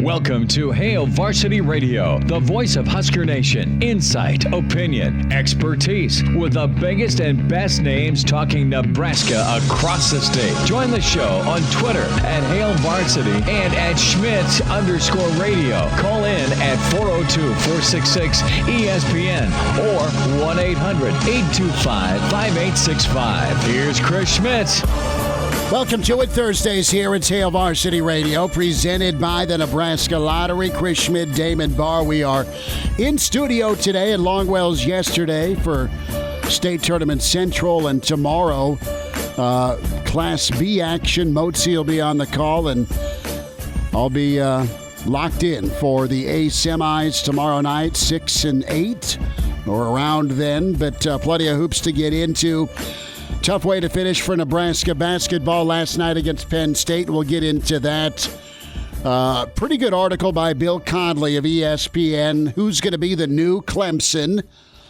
Welcome to Hail Varsity Radio, the voice of Husker Nation. Insight, opinion, expertise, with the biggest and best names talking Nebraska across the state. Join the show on Twitter at Hail Varsity and at Schmidt_radio. Call in at 402-466-ESPN or 1-800-825-5865. Here's Chris Schmidt. Welcome to it. Thursdays here at Hail Varsity Radio, presented by the Nebraska Lottery. Chris Schmidt, Damon Barr. We are in studio today at Longwell's yesterday for State Tournament Central, and tomorrow Class B action. Motzi will be on the call, and I'll be locked in for the A semis tomorrow night, 6 and 8, or around then, but plenty of hoops to get into. Tough way to finish for Nebraska basketball last night against Penn State. We'll get into that. Pretty good article by Bill Conley of ESPN. Who's going to be the new Clemson?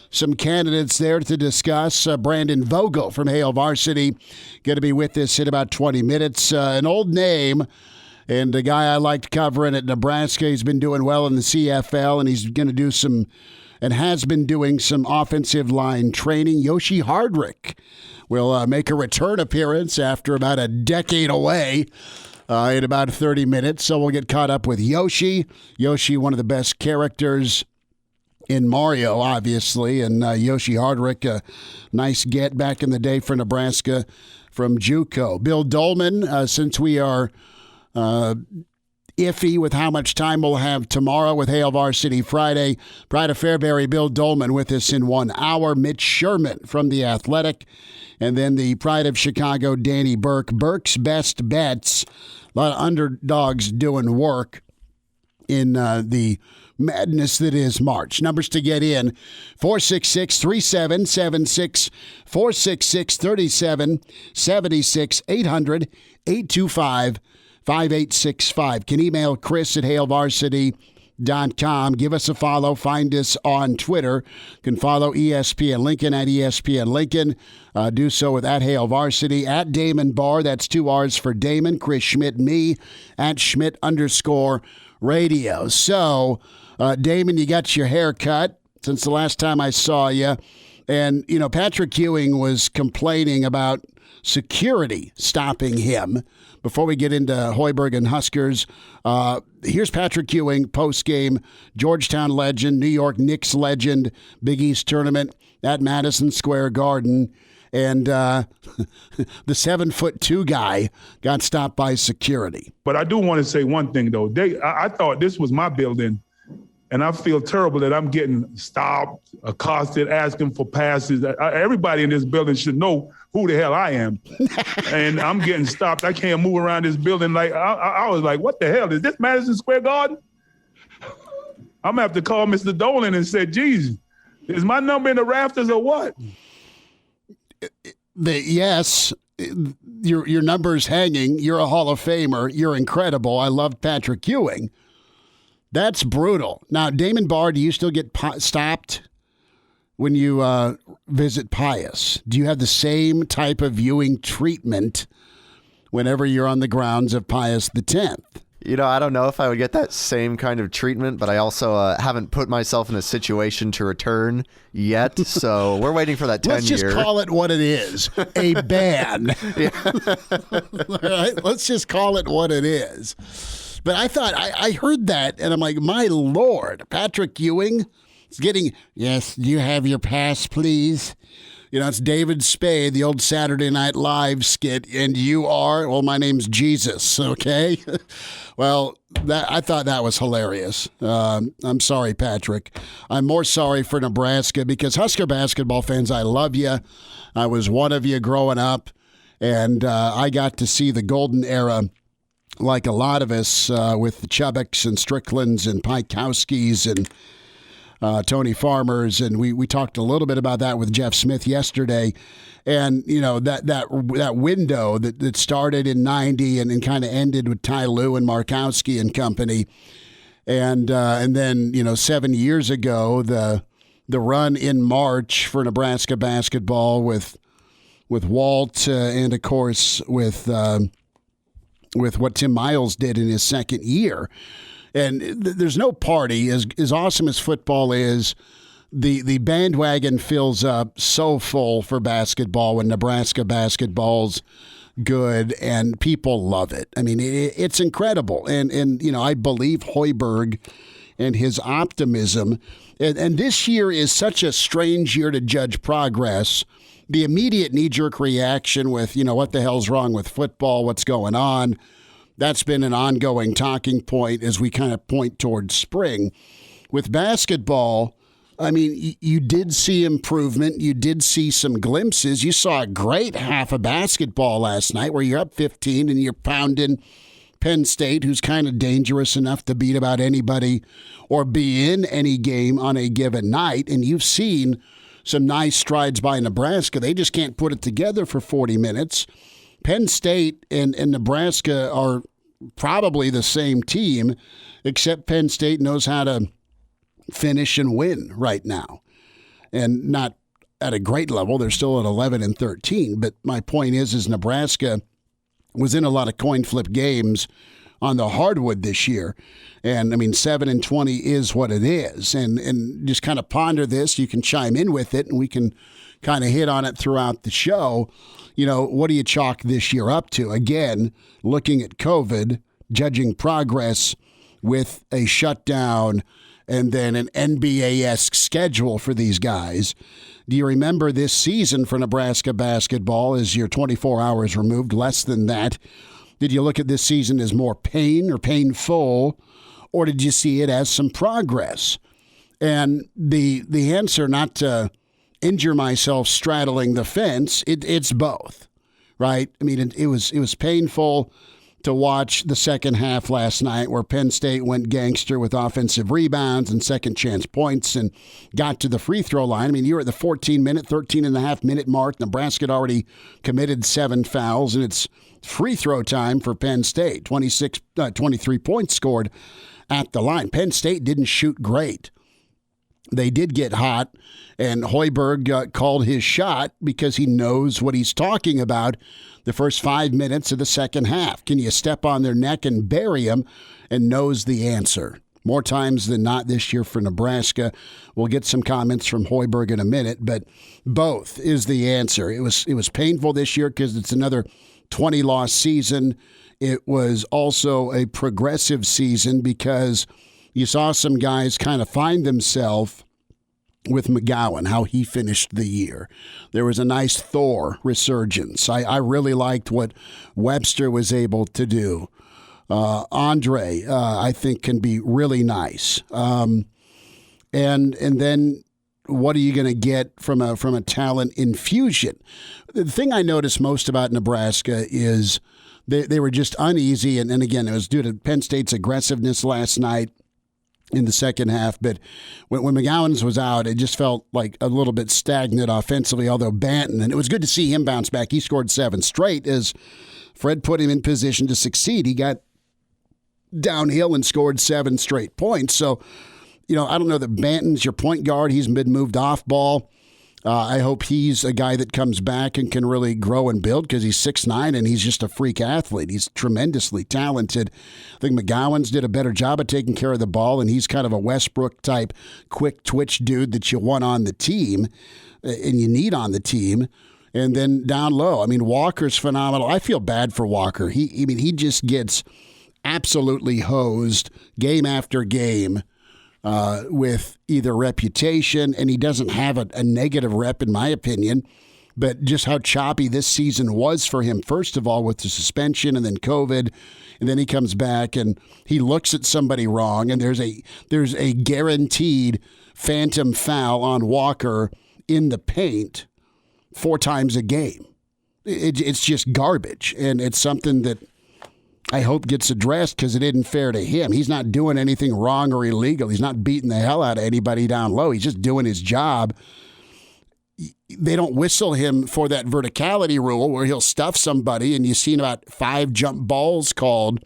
Some candidates there to discuss. Brandon Vogel from Hail Varsity going to be with us in about 20 minutes. An old name and a guy I liked covering at Nebraska. He's been doing well in the CFL, and he's going to do some and has been doing some offensive line training. Yoshi Hardrick will make a return appearance after about a decade away in about 30 minutes. So we'll get caught up with Yoshi. Yoshi, one of the best characters in Mario, obviously. And Yoshi Hardrick, a nice get back in the day for Nebraska from JUCO. Bill Doleman, since we are iffy with how much time we'll have tomorrow with Hail Varsity Friday, Pride of Fairbury, Bill Doleman with us in 1 hour. Mitch Sherman from The Athletic. And then the Pride of Chicago, Danny Burke. Burke's Best Bets. A lot of underdogs doing work in the madness that is March. Numbers to get in: 466-3776, 466-3776, 800-825-5865. Can email Chris at HailVarsity.com. Give us a follow. Find us on Twitter. Can follow ESPN Lincoln at ESPN Lincoln. Do so with at Hail Varsity, at Damon Barr. That's 2 R's for Damon. Chris Schmidt, me, at Schmidt_radio. So, Damon, you got your hair cut since the last time I saw you. And, you know, Patrick Ewing was complaining about security stopping him. Before we get into Hoiberg and Huskers, here's Patrick Ewing, post-game, Georgetown legend, New York Knicks legend, Big East tournament at Madison Square Garden. And the 7'2" guy got stopped by security. But I do want to say one thing, though. I thought this was my building, and I feel terrible that I'm getting stopped, accosted, asking for passes. Everybody in this building should know who the hell I am. And I'm getting stopped. I can't move around this building. Like I was like, what the hell? Is this Madison Square Garden? I'm going to have to call Mr. Doleman and say, geez, is my number in the rafters or what? Yes, your number's hanging. You're a Hall of Famer. You're incredible. I love Patrick Ewing. That's brutal. Now, Damon Barr, do you still get stopped when you visit Pius? Do you have the same type of viewing treatment whenever you're on the grounds of Pius X? You know, I don't know if I would get that same kind of treatment, but I also haven't put myself in a situation to return yet, so we're waiting for that 10-year. Let's just call it what it is, a ban. All right? Let's just call it what it is. But I thought, I heard that, and I'm like, my Lord, Patrick Ewing is getting, yes, do you have your pass, please? You know, it's David Spade, the old Saturday Night Live skit, and you are, well, my name's Jesus, okay? Well, I thought that was hilarious. I'm sorry, Patrick. I'm more sorry for Nebraska because Husker basketball fans, I love you. I was one of you growing up, and I got to see the golden era like a lot of us with the Chubbucks and Stricklands and Pikowskis and Tony Farmers, and we talked a little bit about that with Jeff Smith yesterday. And, you know, that window that started in 90 and kind of ended with Ty Lue and Markowski and company. And then, you know, 7 years ago, the run in March for Nebraska basketball with Walt and, of course, with what Tim Miles did in his second year. And there's no party. As awesome as football is, the bandwagon fills up so full for basketball when Nebraska basketball's good, and people love it. I mean, it's incredible. And I believe Hoiberg and his optimism. And this year is such a strange year to judge progress. The immediate knee-jerk reaction with, what the hell's wrong with football, what's going on, that's been an ongoing talking point as we kind of point towards spring. With basketball, I mean, you did see improvement. You did see some glimpses. You saw a great half of basketball last night where you're up 15 and you're pounding Penn State, who's kind of dangerous enough to beat about anybody or be in any game on a given night. And you've seen some nice strides by Nebraska. They just can't put it together for 40 minutes. Penn State and Nebraska are probably the same team, except Penn State knows how to finish and win right now. And not at a great level. They're still at 11-13. But my point is Nebraska was in a lot of coin flip games on the hardwood this year. And, 7-20 is what it is. And just kind of ponder this. You can chime in with it, and we can kind of hit on it throughout the show. What do you chalk this year up to? Again, looking at COVID, judging progress with a shutdown and then an NBA-esque schedule for these guys. Do you remember this season for Nebraska basketball as you're 24 hours removed, less than that? Did you look at this season as more pain or painful, or did you see it as some progress? And the answer, not to injure myself straddling the fence, it's both, right? It was painful to watch the second half last night where Penn State went gangster with offensive rebounds and second chance points and got to the free throw line. You were at the 13.5-minute mark. Nebraska had already committed 7 fouls, and it's free throw time for Penn State. 23 points scored at the line. Penn State didn't shoot great. They did get hot, and Hoiberg called his shot because he knows what he's talking about the first 5 minutes of the second half. Can you step on their neck and bury them? And knows the answer. More times than not this year for Nebraska. We'll get some comments from Hoiberg in a minute, but both is the answer. It was painful this year because it's another 20-loss season. It was also a progressive season because you saw some guys kind of find themselves with McGowan, how he finished the year. There was a nice Thor resurgence. I really liked what Webster was able to do. Andre, I think, can be really nice. And then what are you going to get from a talent infusion? The thing I noticed most about Nebraska is they were just uneasy, and again, it was due to Penn State's aggressiveness last night in the second half. But when McGowan's was out, it just felt like a little bit stagnant offensively, although Banton, and it was good to see him bounce back. He scored 7 straight as Fred put him in position to succeed. He got downhill and scored 7 straight points. So, I don't know that Banton's your point guard. He's been moved off ball. I hope he's a guy that comes back and can really grow and build because he's 6'9", and he's just a freak athlete. He's tremendously talented. I think McGowan's did a better job of taking care of the ball, and he's kind of a Westbrook-type quick twitch dude that you want on the team and you need on the team. And then down low, Walker's phenomenal. I feel bad for Walker. He just gets absolutely hosed game after game. With either reputation, and he doesn't have a negative rep in my opinion, but just how choppy this season was for him, first of all with the suspension and then COVID, and then he comes back and he looks at somebody wrong, and there's a guaranteed phantom foul on Walker in the paint 4 times a game. It's just garbage, and it's something that I hope gets addressed because it isn't fair to him. He's not doing anything wrong or illegal. He's not beating the hell out of anybody down low. He's just doing his job. They don't whistle him for that verticality rule where he'll stuff somebody, and you've seen about 5 jump balls called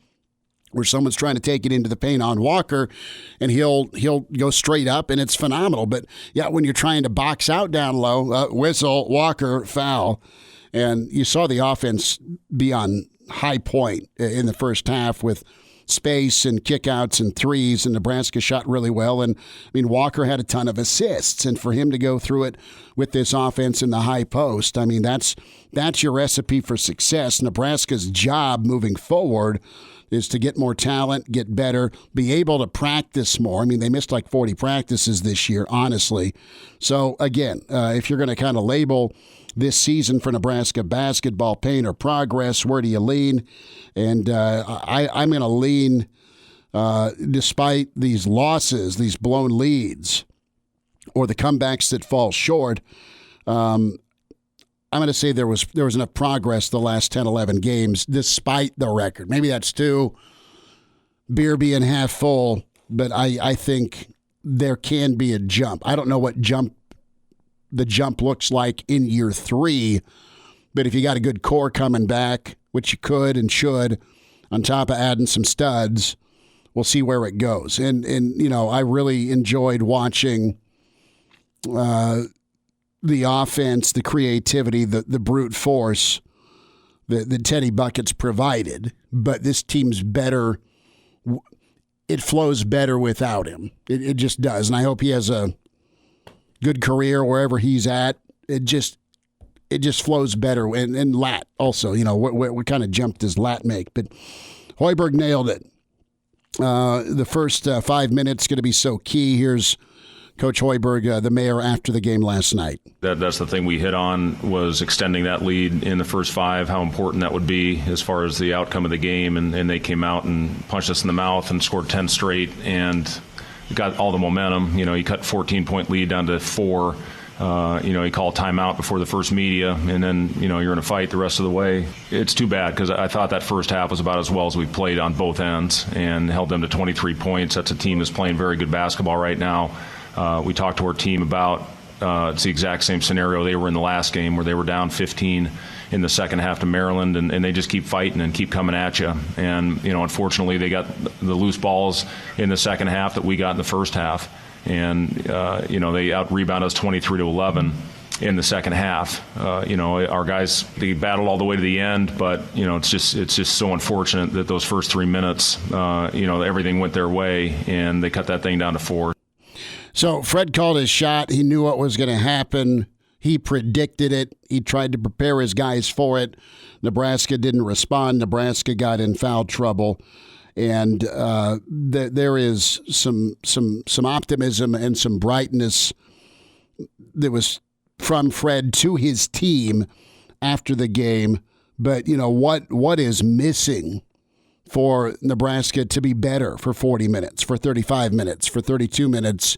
where someone's trying to take it into the paint on Walker, and he'll go straight up, and it's phenomenal. But, yeah, when you're trying to box out down low, whistle, Walker, foul. And you saw the offense be on high point in the first half with space and kickouts and threes, and Nebraska shot really well. And, I mean, Walker had a ton of assists, and for him to go through it with this offense in the high post, I mean, that's your recipe for success. Nebraska's job moving forward is to get more talent, get better, be able to practice more. I mean, they missed like 40 practices this year, honestly. So, again, if you're going to kind of label this season for Nebraska basketball pain or progress, where do you lean? And I'm going to lean, despite these losses, these blown leads, or the comebacks that fall short, I'm going to say there was enough progress the last 10, 11 games, despite the record. Maybe that's too beer being half full, but I think there can be a jump. I don't know what the jump looks like in year 3, but if you got a good core coming back, which you could and should, on top of adding some studs, we'll see where it goes. And you know, I really enjoyed watching the offense, the creativity, the brute force that Teddy Buckets provided. But this team's better. It flows better without him. It just does. And I hope he has a good career wherever he's at. It just flows better. And Lat also, you know, what kind of jump does Lat make? But Hoiberg nailed it. The first 5 minutes going to be so key. Here's Coach Hoiberg, the mayor, after the game last night. That's the thing we hit on, was extending that lead in the first 5, how important that would be as far as the outcome of the game. And they came out and punched us in the mouth and scored 10 straight and got all the momentum. You know, he cut 14-point lead down to 4. You know, he called timeout before the first media, and then, you know, you're in a fight the rest of the way. It's too bad, because I thought that first half was about as well as we played on both ends and held them to 23 points. That's a team that's playing very good basketball right now. We talked to our team about it's the exact same scenario they were in the last game, where they were down 15 in the second half to Maryland, and they just keep fighting and keep coming at you. And, you know, unfortunately, they got the loose balls in the second half that we got in the first half. And, you know, they out-rebounded us 23-11 in the second half. You know, our guys, they battled all the way to the end, but, you know, it's just so unfortunate that those first 3 minutes, you know, everything went their way, and they cut that thing down to 4. So Fred called his shot. He knew what was going to happen. He predicted it. He tried to prepare his guys for it. Nebraska didn't respond. Nebraska got in foul trouble. And there is some optimism and some brightness that was from Fred to his team after the game. But, you know, what is missing for Nebraska to be better for 40 minutes, for 35 minutes, for 32 minutes?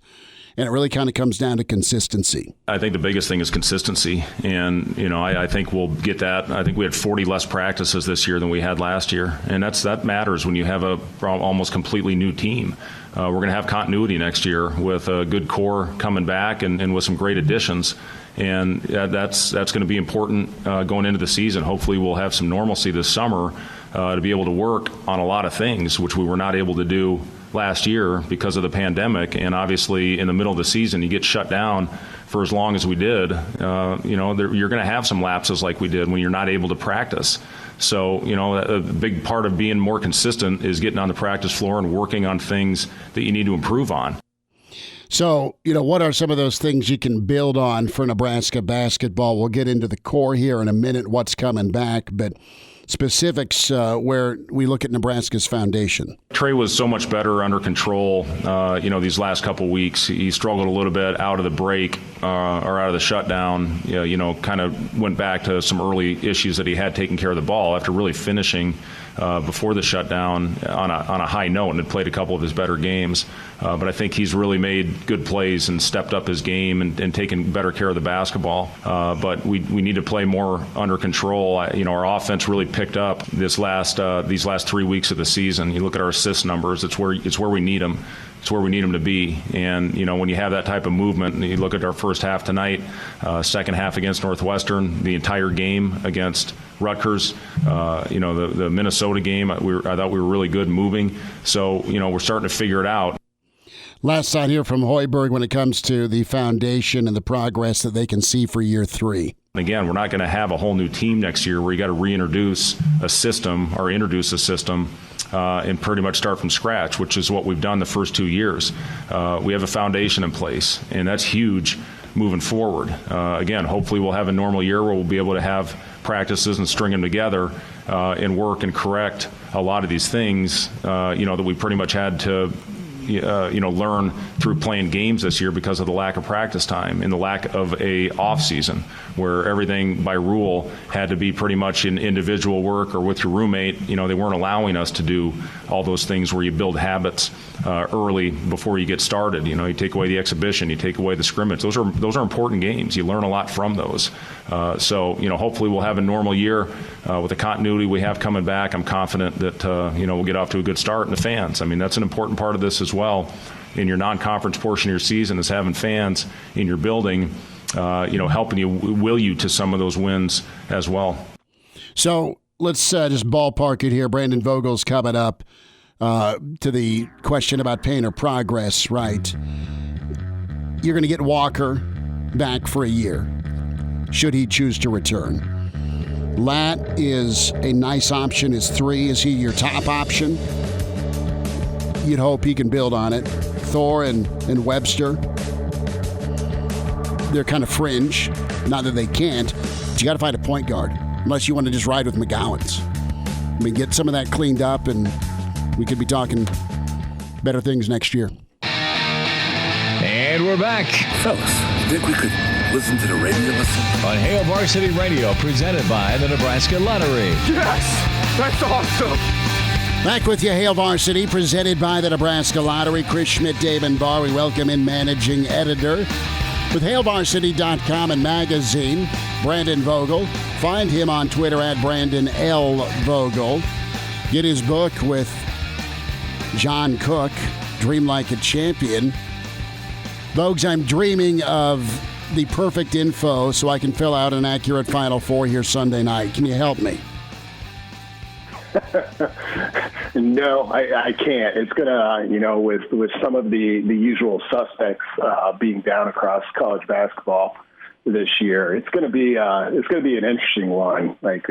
And it really kind of comes down to consistency. I think the biggest thing is consistency. And, you know, I think we'll get that. I think we had 40 less practices this year than we had last year. And that matters when you have a almost completely new team. We're going to have continuity next year with a good core coming back and with some great additions. And that's going to be important going into the season. Hopefully we'll have some normalcy this summer to be able to work on a lot of things, which we were not able to do last year because of the pandemic. And obviously in the middle of the season, you get shut down for as long as we did. You know, you're going to have some lapses like we did when you're not able to practice. So, you know, a big part of being more consistent is getting on the practice floor and working on things that you need to improve on. So, you know, what are some of those things you can build on for Nebraska basketball? We'll get into the core here in a minute, what's coming back, but specifics where we look at Nebraska's foundation. Trey was so much better under control, you know, these last couple weeks. He struggled a little bit out of the break or out of the shutdown, you know, kind of went back to some early issues that he had taking care of the ball after really finishing before the shutdown on a high note and had played a couple of his better games. But I think he's really made good plays and stepped up his game and taken better care of the basketball. But we need to play more under control. You know, our offense really picked up these last 3 weeks of the season. You look at our assist numbers; it's where we need them. It's where we need them to be. And, you know, when you have that type of movement, and you look at our first half tonight, second half against Northwestern, the entire game against Rutgers, you know, the Minnesota game, I thought we were really good moving. So, you know, we're starting to figure it out. Last thought here from Hoiberg when it comes to the foundation and the progress that they can see for year 3. Again, we're not going to have a whole new team next year where you got to reintroduce a system or introduce a system and pretty much start from scratch, which is what we've done the first 2 years. We have a foundation in place, and that's huge moving forward. Again, hopefully we'll have a normal year where we'll be able to have practices and string them together and work and correct a lot of these things, that we pretty much had to learn through playing games this year because of the lack of practice time and the lack of a off season where everything by rule had to be pretty much in individual work or with your roommate. They weren't allowing us to do all those things where you build habits early before you get started. You take away the exhibition, you take away the scrimmage. Those are important games. You learn a lot from those. So hopefully we'll have a normal year with the continuity we have coming back. I'm confident that we'll get off to a good start. And the fans, that's an important part of this as well. In your non-conference portion of your season is having fans in your building, helping you, will you to some of those wins as well. So let's just ballpark it here. Brandon Vogel's coming up to the question about pain or progress, right? You're going to get Walker back for a year, should he choose to return. Lat is a nice option. Is 3. Is he your top option? You'd hope he can build on it. Thor and Webster, they're kind of fringe. Not that they can't, but you got to find a point guard, unless you want to just ride with McGowan's. Get some of that cleaned up, and we could be talking better things next year. And we're back Fellas, think we could listen to the radio on Hail Varsity Radio, presented by the Nebraska Lottery. Yes! That's awesome! Back with you, Hail Varsity, presented by the Nebraska Lottery. Chris Schmidt, Damon Barr. We welcome in managing editor with HailVarsity.com and magazine, Brandon Vogel. Find him on Twitter at Brandon L. Vogel. Get his book with John Cook, Dream Like a Champion. Vogues, I'm dreaming of the perfect info so I can fill out an accurate Final Four here Sunday night. Can you help me? No, I can't. It's gonna, with some of the usual suspects being down across college basketball this year, it's gonna be an interesting one. Like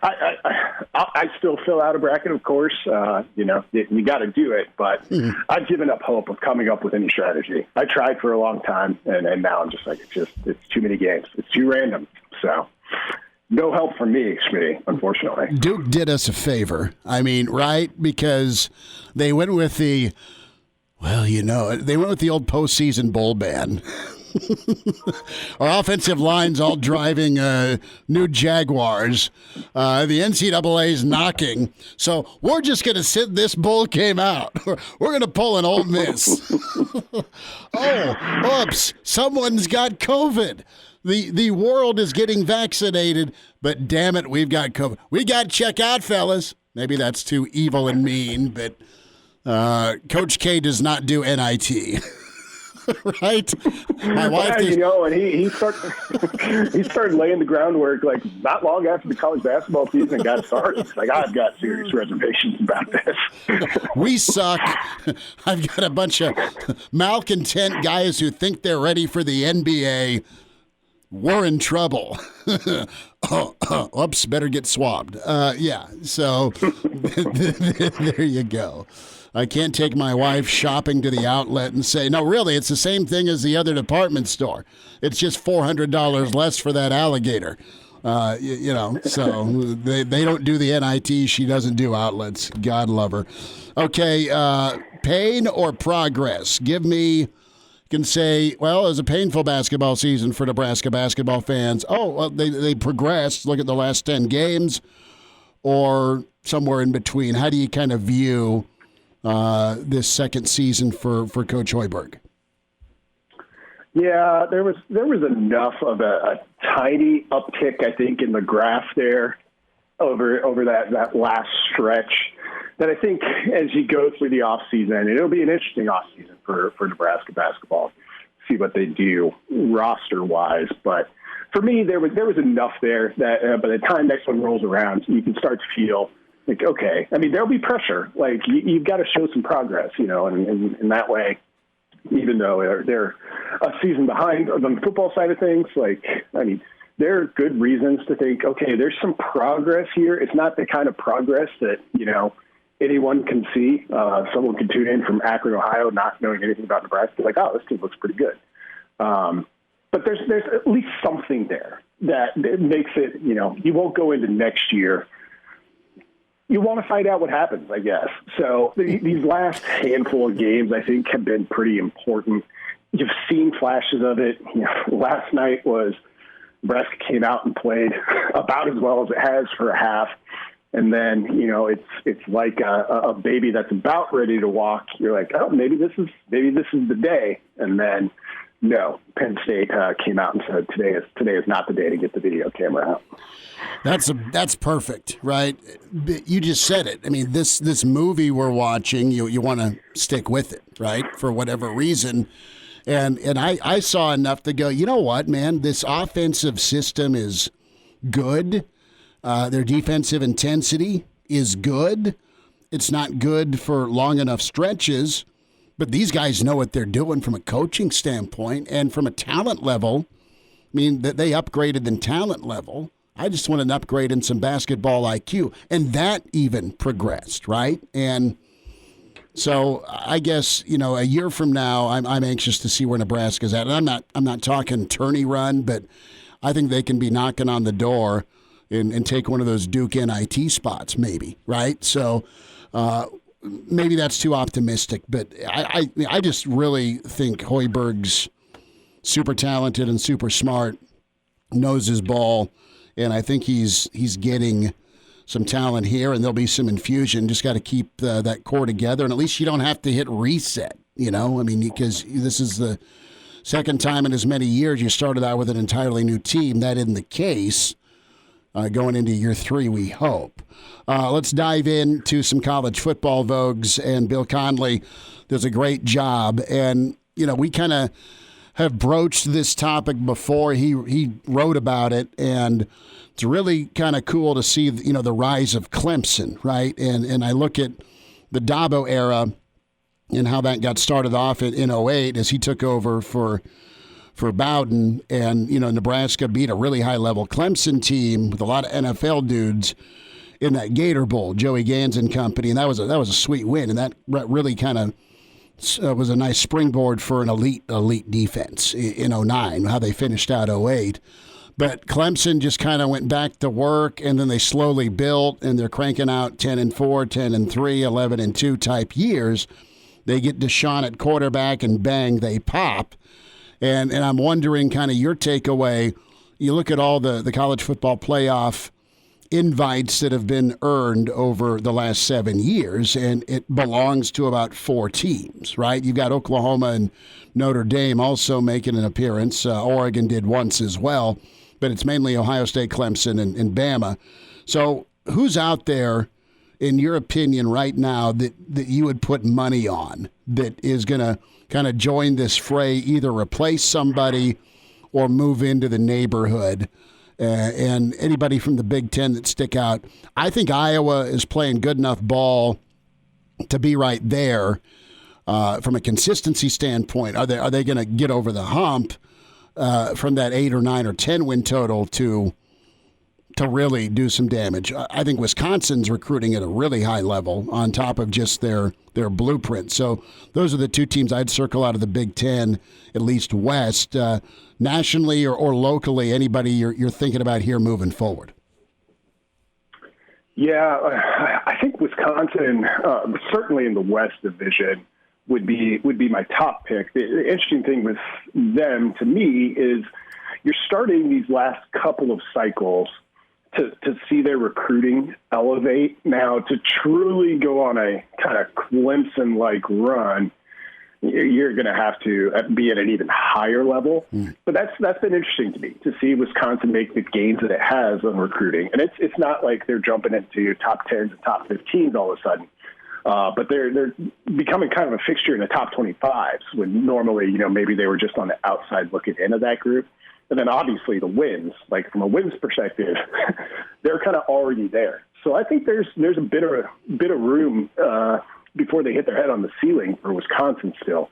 I still fill out a bracket, of course. You got to do it, but I've given up hope of coming up with any strategy. I tried for a long time, and now I'm just like, it's too many games. It's too random. So. No help from me, Schmidt, unfortunately. Duke did us a favor. Right? Because they went with they went with the old postseason bowl ban. Our offensive line's all driving new Jaguars. The NCAA's knocking. So we're just going to sit this bowl game out. We're going to pull an Ole Miss. Oops, someone's got COVID. The world is getting vaccinated, but damn it, we've got COVID. We got to check out, fellas. Maybe that's too evil and mean, but Coach K does not do NIT. Right? My wife and he started laying the groundwork like not long after the college basketball season got started. Like, I've got serious reservations about this. We suck. I've got a bunch of malcontent guys who think they're ready for the NBA. We're in trouble. Oops, better get swabbed. So there you go. I can't take my wife shopping to the outlet and say, no, really, it's the same thing as the other department store. It's just $400 less for that alligator. So they don't do the NIT. She doesn't do outlets. God love her. Okay, pain or progress? Give me... can say, well, it was a painful basketball season for Nebraska basketball fans. Oh, well, they progressed. Look at the last 10 games, or somewhere in between. How do you kind of view this second season for Coach Hoiberg? Yeah, there was enough of a tiny uptick, I think, in the graph there over that last stretch that I think as you go through the offseason, it'll be an interesting offseason for Nebraska basketball, see what they do roster-wise. But for me, there was enough there that by the time next one rolls around, you can start to feel like, okay, there'll be pressure. Like, you've got to show some progress, and in that way, even though they're a season behind on the football side of things, there are good reasons to think, okay, there's some progress here. It's not the kind of progress that, anyone can see. Someone can tune in from Akron, Ohio, not knowing anything about Nebraska, like, oh, this team looks pretty good. But there's at least something there that makes it, you won't go into next year. You want to find out what happens, I guess. So these last handful of games, I think, have been pretty important. You've seen flashes of it. Last night was Nebraska came out and played about as well as it has for a half. And then, it's like a baby that's about ready to walk. You're like, oh, maybe this is the day. And then, no, Penn State came out and said today is not the day to get the video camera out. That's perfect, right? You just said it. I mean, this movie we're watching, you want to stick with it, right? For whatever reason. And I saw enough to go, you know what, man? This offensive system is good. Their defensive intensity is good. It's not good for long enough stretches, but these guys know what they're doing from a coaching standpoint and from a talent level. I mean, that they upgraded in talent level. I just want an upgrade in some basketball IQ, and that even progressed, right? And so I guess, a year from now, I'm anxious to see where Nebraska's at. And I'm not talking tourney run, but I think they can be knocking on the door and take one of those Duke NIT spots, maybe, right? So maybe that's too optimistic, but I just really think Hoiberg's super talented and super smart, knows his ball, and I think he's getting some talent here, and there'll be some infusion. Just got to keep that core together, and at least you don't have to hit reset, because this is the second time in as many years you started out with an entirely new team. That isn't the case going into year 3, we hope. Let's dive into some college football, Vogues, and Bill Conley does a great job. And, we kind of have broached this topic before. He wrote about it, and it's really kind of cool to see, the rise of Clemson, right? And I look at the Dabo era and how that got started off in 2008 as he took over for Bowden, and Nebraska beat a really high-level Clemson team with a lot of NFL dudes in that Gator Bowl, Joey Gans and company, and that was a sweet win, and that really kind of was a nice springboard for an elite defense in 2009, how they finished out 2008. But Clemson just kind of went back to work, and then they slowly built, and they're cranking out 10-4, 10-3, 11-2 type years. They get Deshaun at quarterback, and bang, they pop. And I'm wondering kind of your takeaway. You look at all the college football playoff invites that have been earned over the last 7 years, and it belongs to about 4 teams, right? You've got Oklahoma and Notre Dame also making an appearance. Oregon did once as well, but it's mainly Ohio State, Clemson, and Bama. So who's out there, in your opinion, right now that you would put money on that is going to kind of join this fray, either replace somebody or move into the neighborhood? And anybody from the Big Ten that stick out. I think Iowa is playing good enough ball to be right there from a consistency standpoint. Are they going to get over the hump from that 8 or 9 or 10 win total to really do some damage? I think Wisconsin's recruiting at a really high level on top of just their blueprint. So those are the 2 teams I'd circle out of the Big Ten, at least West. Nationally or locally, anybody you're thinking about here moving forward? Yeah, I think Wisconsin, certainly in the West Division, would be my top pick. The interesting thing with them, to me, is you're starting these last couple of cycles to see their recruiting elevate. Now, to truly go on a kind of Clemson-like run, you're going to have to be at an even higher level. But that's been interesting to me, to see Wisconsin make the gains that it has on recruiting. And it's not like they're jumping into top 10s and top 15s all of a sudden. But they're becoming kind of a fixture in the top 25s when normally, maybe they were just on the outside looking into that group. And then obviously the wins, like from a wins perspective, they're kind of already there. So I think there's a bit of room before they hit their head on the ceiling for Wisconsin still.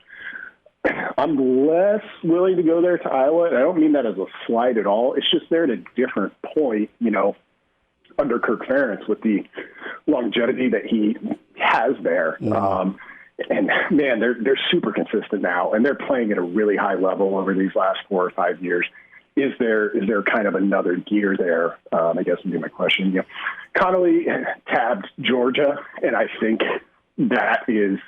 I'm less willing to go there to Iowa, and I don't mean that as a slight at all. It's just they're at a different point, under Kirk Ferentz with the longevity that he has there. And man, they're super consistent now, and they're playing at a really high level over these last 4 or 5 years. Is there kind of another gear there? I guess would be my question. You know, Connolly tabbed Georgia, and I think that is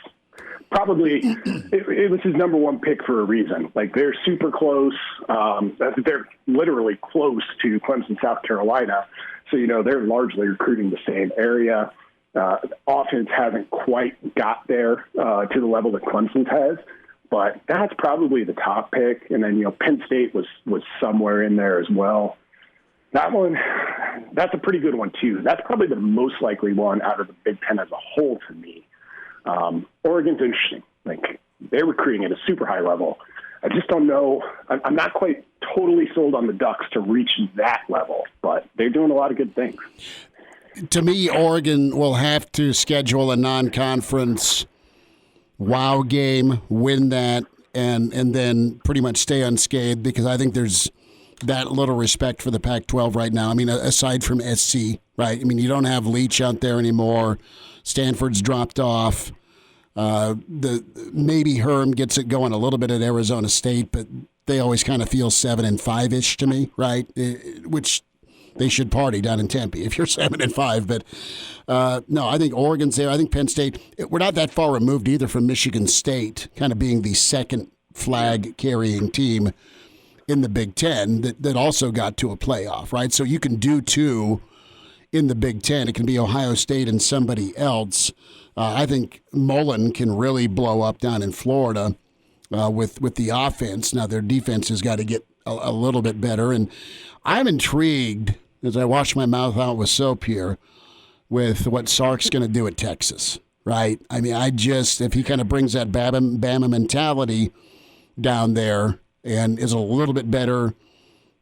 probably it was his number one pick for a reason. Like, they're super close. They're literally close to Clemson, South Carolina. So, you know, they're largely recruiting the same area. Offense hasn't quite got there to the level that Clemson's has, but that's probably the top pick. And then, you know, Penn State was somewhere in there as well. That one, that's a pretty good one too. That's probably the most likely one out of the Big Ten as a whole to me. Oregon's interesting. Like, they're recruiting at a super high level. I just don't know. I'm not quite totally sold on the Ducks to reach that level, but they're doing a lot of good things. To me, Oregon will have to schedule a non-conference wow game, win that, and then pretty much stay unscathed, because I think there's that little respect for the Pac-12 right now. I mean, aside from SC, right? I mean, you don't have Leach out there anymore. Stanford's dropped off. Maybe Herm gets it going a little bit at Arizona State, but they always kind of feel 7-5-ish to me, right? Which they should party down in Tempe if you're 7-5. But no, I think Oregon's there. I think Penn State. We're not that far removed either from Michigan State, kind of being the second flag carrying team in the Big Ten that also got to a playoff, right? So you can do two in the Big Ten. It can be Ohio State and somebody else. I think Mullen can really blow up down in Florida with the offense. Now, their defense has got to get a little bit better. And I'm intrigued, as I wash my mouth out with soap here, with what Sark's going to do at Texas, right? I mean, if he kind of brings that Bama mentality down there and is a little bit better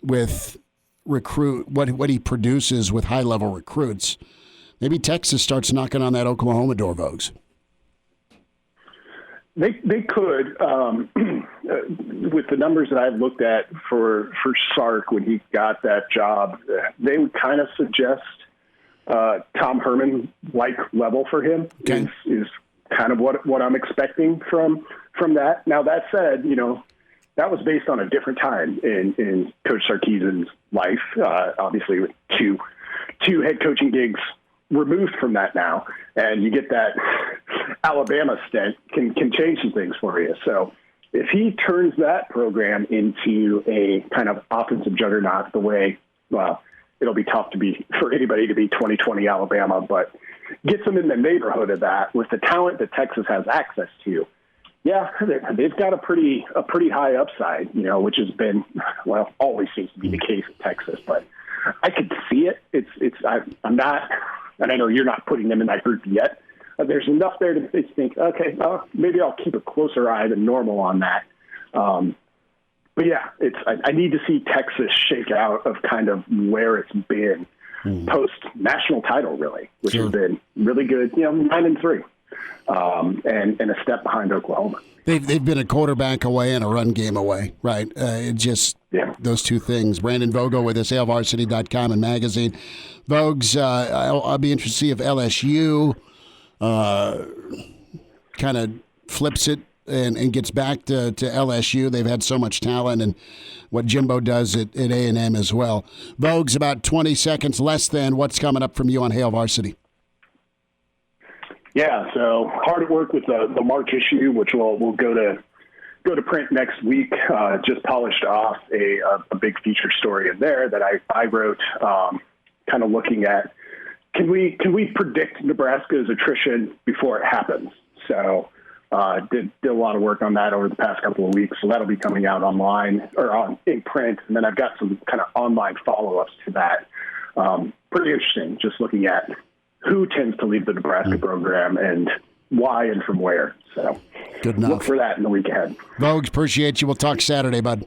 with what he produces with high-level recruits, maybe Texas starts knocking on that Oklahoma door, Vogues. They could, with the numbers that I've looked at for Sark when he got that job, they would kind of suggest Tom Herman-like level for him. Okay. is kind of what I'm expecting from that. Now, that said, you know, that was based on a different time in Coach Sarkisian's life. Obviously, with two head coaching gigs removed from that now, and you get that Alabama stint can change some things for you. So if he turns that program into a kind of offensive juggernaut, the way, well, it'll be tough for anybody to be 2020 Alabama, but gets them in the neighborhood of that with the talent that Texas has access to. Yeah, they've got a pretty high upside, you know, which has been, well, always seems to be the case at Texas, but I could see it. I'm not, and I know you're not putting them in that group yet. There's enough there to think, okay, maybe I'll keep a closer eye than normal on that. But yeah, I need to see Texas shake out of kind of where it's been post national title, really, which has been really good. You know, 9-3, and a step behind Oklahoma. They've been a quarterback away and a run game away, right? Those two things. Brandon Vogel with us, hailvarsity.com and magazine. Vogues, I'll be interested to see if LSU kind of flips it and gets back to LSU. They've had so much talent, and what Jimbo does at A&M as well. Vogues, about 20 seconds less than. What's coming up from you on Hail Varsity? Yeah, so hard at work with the March issue, which will go to print next week. Just polished off a big feature story in there that I wrote, kind of looking at can we predict Nebraska's attrition before it happens? So did a lot of work on that over the past couple of weeks. So that'll be coming out online or in print, and then I've got some kind of online follow-ups to that. Pretty interesting, just looking at who tends to leave the Nebraska program and why and from where. So good enough. Look for that in the week ahead. Vogues, appreciate you. We'll talk Saturday, bud.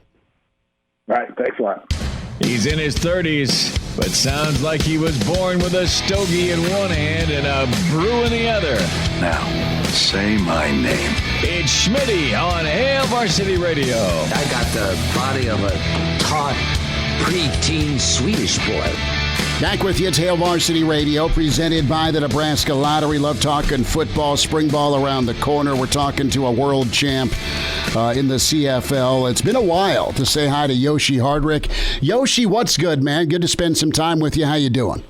All right, thanks a lot. He's in his 30s, but sounds like he was born with a stogie in one hand and a brew in the other. Now, say my name. It's Schmitty on Hail Varsity Radio. I got the body of a taut, preteen Swedish boy. Back with you, it's Hail Varsity Radio, presented by the Nebraska Lottery. Love talking football, spring ball around the corner. We're talking to a world champ in the CFL. It's been a while to say hi to Yoshi Hardrick. Yoshi, what's good, man? Good to spend some time with you. How you doing?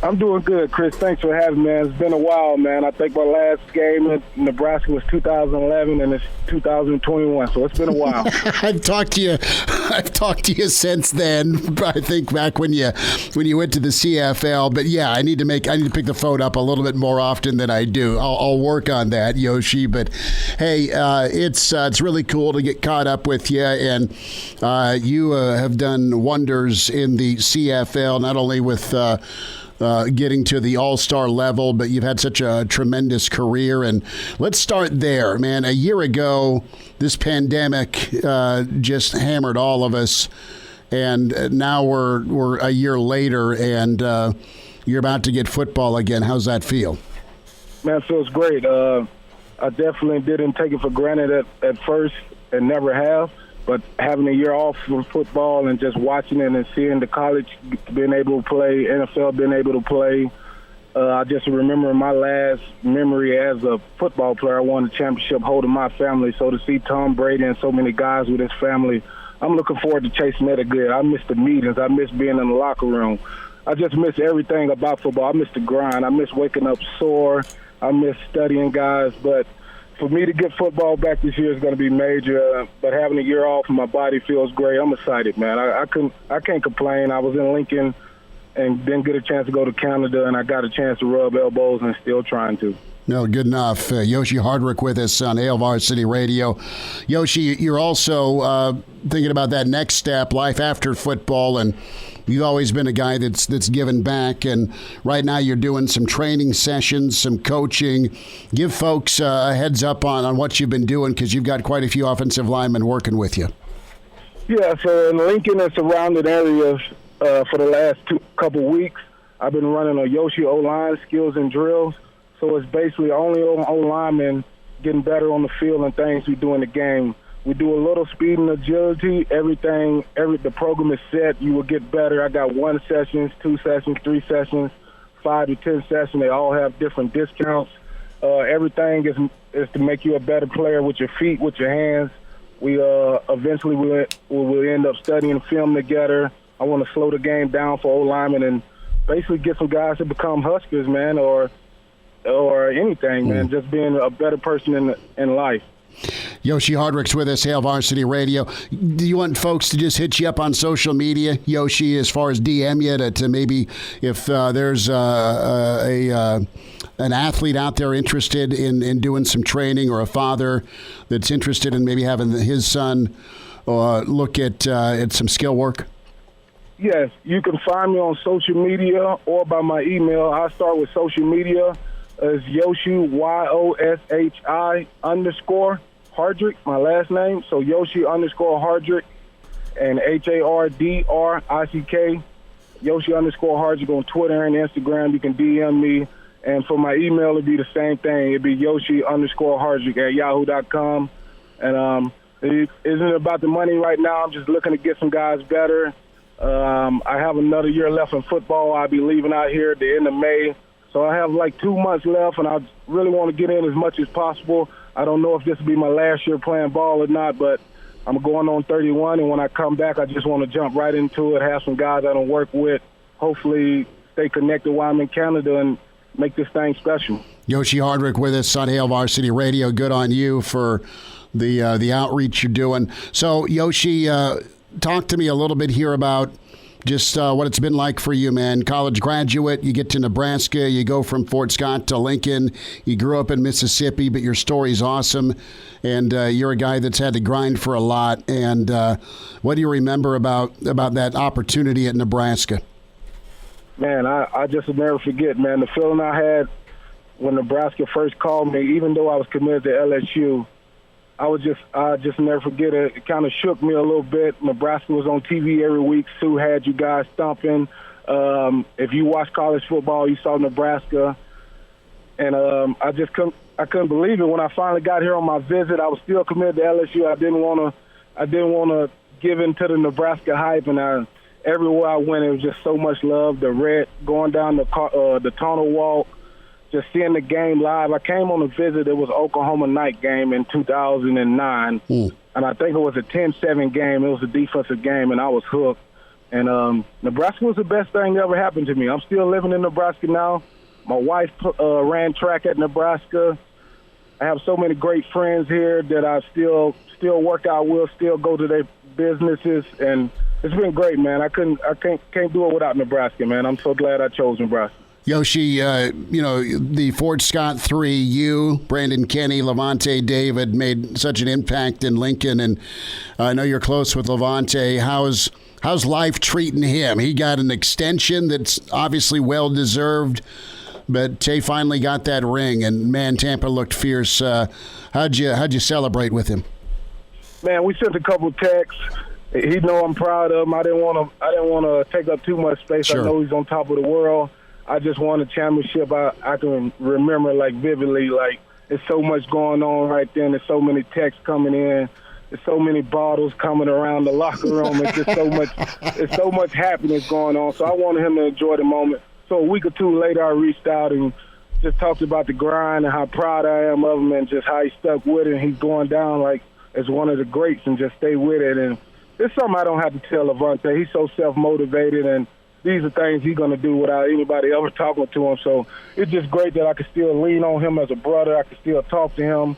I'm doing good, Chris. Thanks for having me, man. It's been a while, man. I think my last game in Nebraska was 2011, and it's 2021, so it's been a while. I've talked to you since then. I think back when you went to the CFL. But yeah, I need to pick the phone up a little bit more often than I do. I'll work on that, Yoshi. But hey, it's really cool to get caught up with you, and you have done wonders in the CFL, not only with getting to the all-star level, but you've had such a tremendous career. And let's start there, man. A year ago, this pandemic just hammered all of us, and now we're a year later, and you're about to get football again. How's that feel? Man, it feels great. I definitely didn't take it for granted at first and never have. But having a year off from football and just watching it and seeing the college being able to play, NFL being able to play, I just remember my last memory as a football player. I won the championship holding my family. So to see Tom Brady and so many guys with his family, I'm looking forward to chasing that again. I miss the meetings. I miss being in the locker room. I just miss everything about football. I miss the grind. I miss waking up sore. I miss studying guys. But for me to get football back this year is going to be major, but having a year off and my body feels great. I'm excited, man. I can't complain. I was in Lincoln and didn't get a chance to go to Canada, and I got a chance to rub elbows and still trying to. No, good enough. Yoshi Hardrick with us on Hail Varsity Radio. Yoshi, you're also thinking about that next step, life after football, and you've always been a guy that's given back, and right now you're doing some training sessions, some coaching. Give folks a heads up on what you've been doing, because you've got quite a few offensive linemen working with you. Yeah, so in Lincoln and surrounding areas for the last couple weeks, I've been running a Yoshi O-line skills and drills. So it's basically only O-linemen getting better on the field and things we do in the game. We do a little speed and agility. The program is set. You will get better. I got 1 session, 2 sessions, 3 sessions, 5 to 10 sessions. They all have different discounts. Everything is to make you a better player with your feet, with your hands. We eventually we'll end up studying film together. I want to slow the game down for O-linemen and basically get some guys to become Huskers, man, or anything, man. Just being a better person in life. Yoshi Hardrick's with us, Hail Varsity Radio. Do you want folks to just hit you up on social media, Yoshi, as far as DM you to maybe if there's an athlete out there interested in doing some training, or a father that's interested in maybe having his son look at some skill work? Yes, you can find me on social media or by my email. I start with social media as Yoshi, YOSHI _ Hardrick, my last name. So Yoshi _ Hardrick and HARDRICK. Yoshi _ Hardrick on Twitter and Instagram. You can DM me. And for my email, it'd be the same thing. It'd be Yoshi _ Hardrick at yahoo.com. And it isn't about the money right now. I'm just looking to get some guys better. I have another year left in football. I'll be leaving out here at the end of May. So I have like 2 months left, and I really want to get in as much as possible. I don't know if this will be my last year playing ball or not, but I'm going on 31, and when I come back, I just want to jump right into it, have some guys I don't work with, hopefully stay connected while I'm in Canada and make this thing special. Yoshi Hardrick with us on Hail Varsity Radio. Good on you for the outreach you're doing. So, Yoshi, talk to me a little bit here about just what it's been like for you, man. College graduate, you get to Nebraska, you go from Fort Scott to Lincoln. You grew up in Mississippi, but your story's awesome, and you're a guy that's had to grind for a lot. And what do you remember about that opportunity at Nebraska? Man, I just never forget, man, the feeling I had when Nebraska first called me, even though I was committed to LSU. I just never forget it. It kind of shook me a little bit. Nebraska was on TV every week. Sue had you guys thumping. If you watch college football, you saw Nebraska. And I couldn't believe it. When I finally got here on my visit, I was still committed to LSU. I didn't want to give in to the Nebraska hype, and everywhere I went, it was just so much love. The red going down the tunnel walk, just seeing the game live. I came on a visit. It was Oklahoma night game in 2009, and I think it was a 10-7 game. It was a defensive game, and I was hooked. And Nebraska was the best thing that ever happened to me. I'm still living in Nebraska now. My wife ran track at Nebraska. I have so many great friends here that I still work out with, still go to their businesses, and it's been great, man. I can't do it without Nebraska, man. I'm so glad I chose Nebraska. Yoshi, the Fort Scott three, you, Brandon Kenny, Levante David made such an impact in Lincoln, and I know you're close with Levante. How's life treating him? He got an extension that's obviously well-deserved, but Tay finally got that ring, and, man, Tampa looked fierce. How'd you celebrate with him? Man, we sent a couple texts. He know I'm proud of him. I didn't want to take up too much space. Sure. I know he's on top of the world. I just won a championship. I can remember, like, vividly, like, there's so much going on right then. There's so many texts coming in. There's so many bottles coming around the locker room. It's just so much. It's so much happiness going on. So I wanted him to enjoy the moment. So a week or two later, I reached out and just talked about the grind and how proud I am of him and just how he stuck with it. And he's going down like as one of the greats and just stay with it. And it's something I don't have to tell Levante. He's so self-motivated, and these are things he's going to do without anybody ever talking to him. So it's just great that I can still lean on him as a brother. I can still talk to him.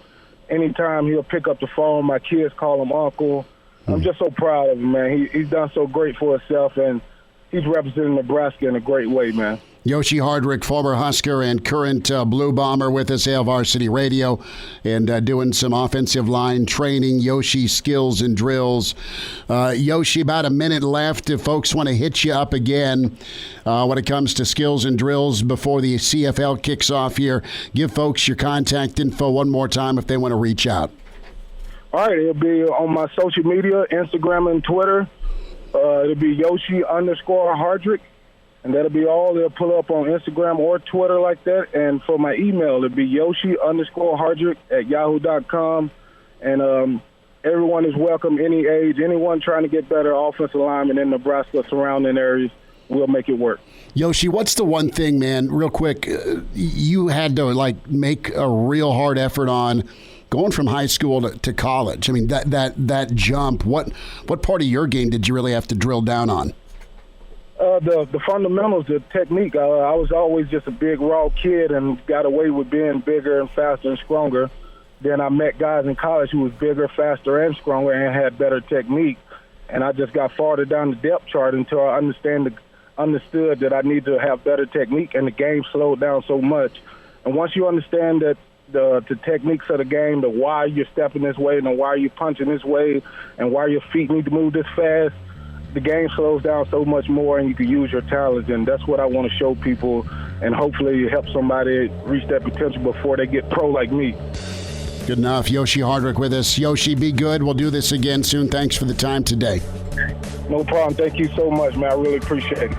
Anytime he'll pick up the phone, my kids call him uncle. I'm just so proud of him, man. He's done so great for himself, and he's representing Nebraska in a great way, man. Yoshi Hardrick, former Husker and current Blue Bomber with us, Hail Varsity Radio, and doing some offensive line training, Yoshi skills and drills. Yoshi, about a minute left if folks want to hit you up again when it comes to skills and drills before the CFL kicks off here. Give folks your contact info one more time if they want to reach out. All right, it'll be on my social media, Instagram and Twitter. It'll be Yoshi_Hardrick. And that'll be all. They'll pull up on Instagram or Twitter like that. And for my email, it'll be Yoshi_Hardrick@yahoo.com. And everyone is welcome, any age. Anyone trying to get better offensive linemen in Nebraska surrounding areas, we'll make it work. Yoshi, what's the one thing, man, real quick, you had to, make a real hard effort on going from high school to college? I mean, that jump, what part of your game did you really have to drill down on? The fundamentals, the technique. I was always just a big, raw kid and got away with being bigger and faster and stronger. Then I met guys in college who was bigger, faster, and stronger and had better technique. And I just got farther down the depth chart until I understood that I need to have better technique, and the game slowed down so much. And once you understand that the techniques of the game, the why you're stepping this way and the why you're punching this way and why your feet need to move this fast, the game slows down so much more, and you can use your talents, and that's what I want to show people, and hopefully help somebody reach that potential before they get pro like me. Good enough. Yoshi Hardrick with us. Yoshi, be good. We'll do this again soon. Thanks for the time today. No problem. Thank you so much, man. I really appreciate it.